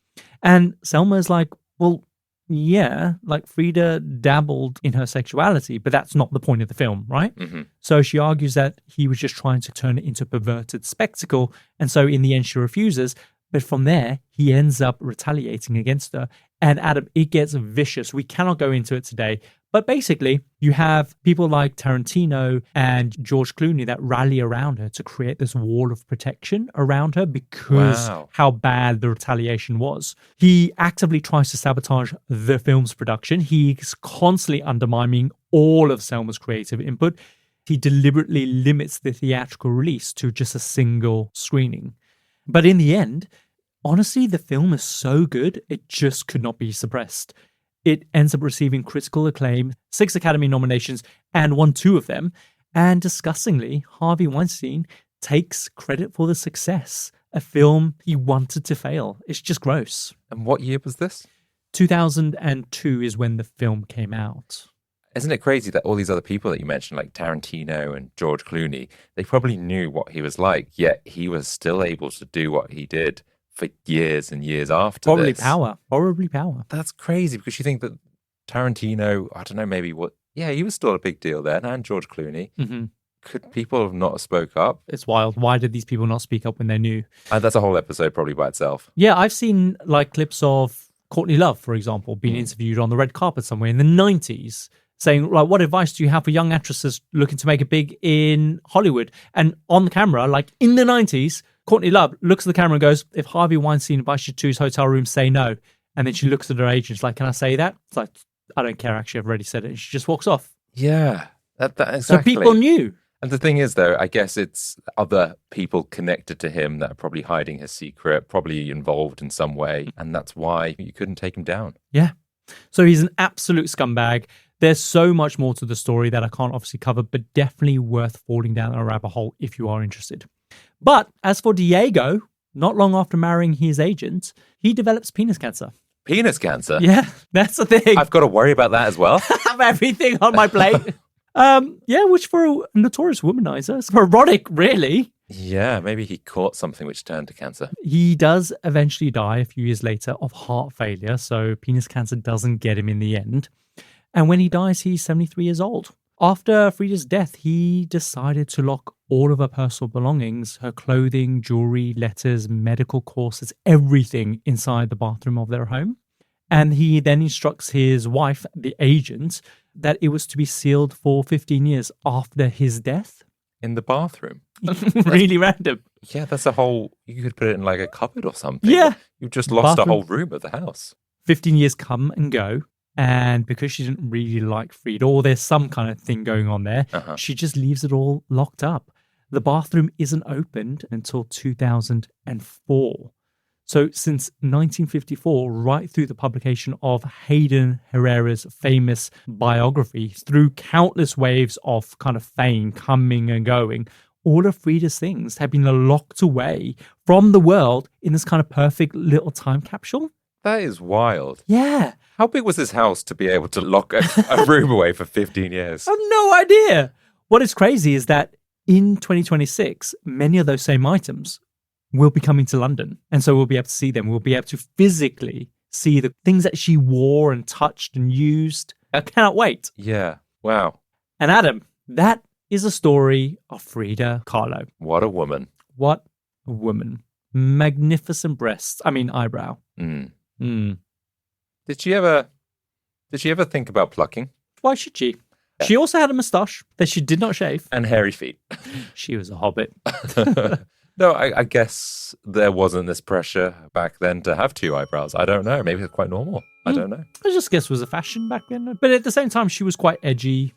And Selma's like, well, yeah, like Frida dabbled in her sexuality, but that's not the point of the film, right? So she argues that he was just trying to turn it into a perverted spectacle. And so in the end, she refuses. But from there, he ends up retaliating against her. And Adam, it gets vicious. We cannot go into it today. But basically, you have people like Tarantino and George Clooney that rally around her to create this wall of protection around her because how bad the retaliation was. He actively tries to sabotage the film's production. He's constantly undermining all of Selma's creative input. He deliberately limits the theatrical release to just a single screening. But in the end, honestly, the film is so good, it just could not be suppressed. It ends up receiving critical acclaim, 6 Academy nominations, and won 2 of them. And disgustingly, Harvey Weinstein takes credit for the success, a film he wanted to fail. It's just gross. And what year was this? 2002 is when the film came out. Isn't it crazy that all these other people that you mentioned, like Tarantino and George Clooney, they probably knew what he was like, yet he was still able to do what he did for years and years after Probably this. Probably power. That's crazy because you think that Tarantino, I don't know, maybe he was still a big deal then, and George Clooney. Could people have not spoke up? It's wild. Why did these people not speak up when they knew? That's a whole episode probably by itself. Yeah, I've seen like clips of Courtney Love, for example, being interviewed on the red carpet somewhere in the 90s, saying, like, what advice do you have for young actresses looking to make it big in Hollywood? And on the camera, like in the 90s, Courtney Love looks at the camera and goes, if Harvey Weinstein invites you to his hotel room, say no. And then she looks at her agent, she's like, can I say that? It's like, I don't care, actually, I've already said it. And she just walks off. Yeah, that exactly. So people knew. And the thing is, though, I guess it's other people connected to him that are probably hiding his secret, probably involved in some way. And that's why you couldn't take him down. Yeah. So he's an absolute scumbag. There's so much more to the story that I can't obviously cover, but definitely worth falling down a rabbit hole if you are interested. But as for Diego, not long after marrying his agent, he develops penis cancer. Penis cancer? Yeah, that's the thing. I've got to worry about that as well. I have everything on my plate. Which for a notorious womanizer, it's ironic, really. Yeah, maybe he caught something which turned to cancer. He does eventually die a few years later of heart failure, so penis cancer doesn't get him in the end. And when he dies, he's 73 years old. After Frida's death, he decided to lock all of her personal belongings, her clothing, jewelry, letters, medical corsets, everything inside the bathroom of their home. And he then instructs his wife, the agent, that it was to be sealed for 15 years after his death. In the bathroom? Really random. Yeah, that's a whole... You could put it in like a cupboard or something. Yeah. You've just lost a whole room of the house. 15 years come and go. And because she didn't really like Frida, or there's some kind of thing going on there, she just leaves it all locked up. The bathroom isn't opened until 2004. So since 1954, right through the publication of Hayden Herrera's famous biography, through countless waves of kind of fame coming and going, all of Frida's things have been locked away from the world in this kind of perfect little time capsule. That is wild. Yeah. How big was this house to be able to lock a room away for 15 years? I have no idea. What is crazy is that in 2026, many of those same items will be coming to London. And so we'll be able to see them. We'll be able to physically see the things that she wore and touched and used. I cannot wait. Yeah. Wow. And Adam, that is a story of Frida Kahlo. What a woman. What a woman. Magnificent breasts. I mean, eyebrow. Did she ever think about plucking? Why should she? She also had a moustache that she did not shave. And hairy feet. She was a hobbit. No, I guess there wasn't this pressure back then to have two eyebrows. I don't know. Maybe it's quite normal. I don't know. I just guess it was a fashion back then. But at the same time, she was quite edgy.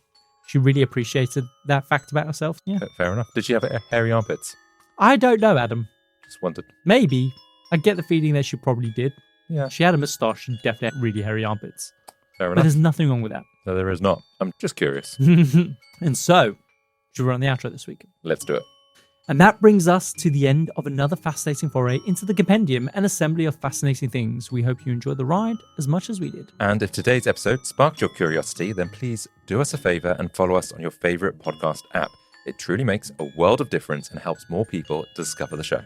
She really appreciated that fact about herself. Yeah. Fair enough. Did she have hairy armpits? I don't know, Adam. Just wondered. Maybe. I get the feeling that she probably did. Yeah. She had a moustache and definitely had really hairy armpits. Fair enough. But there's nothing wrong with that. No, there is not. I'm just curious. And so, should we run the outro this week? Let's do it. And that brings us to the end of another fascinating foray into the compendium and assembly of fascinating things. We hope you enjoyed the ride as much as we did. And if today's episode sparked your curiosity, then please do us a favor and follow us on your favorite podcast app. It truly makes a world of difference and helps more people discover the show.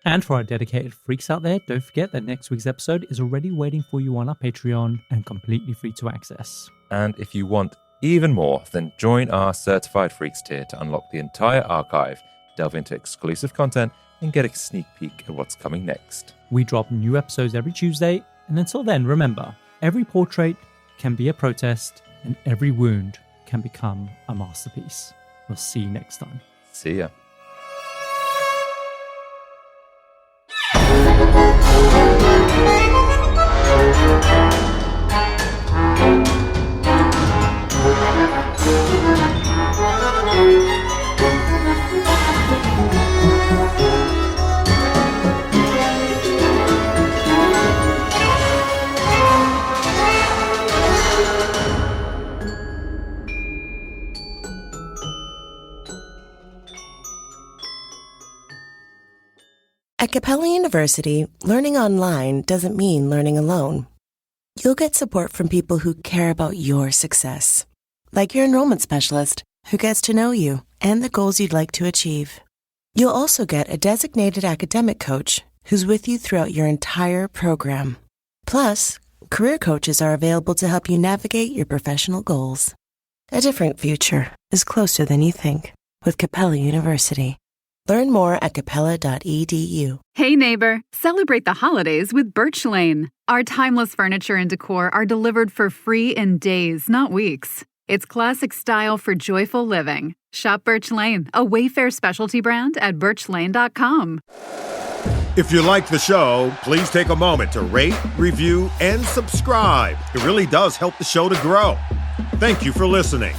And for our dedicated freaks out there, don't forget that next week's episode is already waiting for you on our Patreon and completely free to access. And if you want even more, then join our Certified Freaks tier to unlock the entire archive, delve into exclusive content, and get a sneak peek at what's coming next. We drop new episodes every Tuesday, and until then, remember, every portrait can be a protest, and every wound can become a masterpiece. We'll see you next time. See ya. At Capella University, learning online doesn't mean learning alone. You'll get support from people who care about your success, like your enrollment specialist who gets to know you and the goals you'd like to achieve. You'll also get a designated academic coach who's with you throughout your entire program. Plus, career coaches are available to help you navigate your professional goals. A different future is closer than you think with Capella University. Learn more at capella.edu. Hey neighbor, celebrate the holidays with Birch Lane. Our timeless furniture and decor are delivered for free in days, not weeks. It's classic style for joyful living. Shop Birch Lane, a Wayfair specialty brand at birchlane.com. If you like the show, please take a moment to rate, review, and subscribe. It really does help the show to grow. Thank you for listening.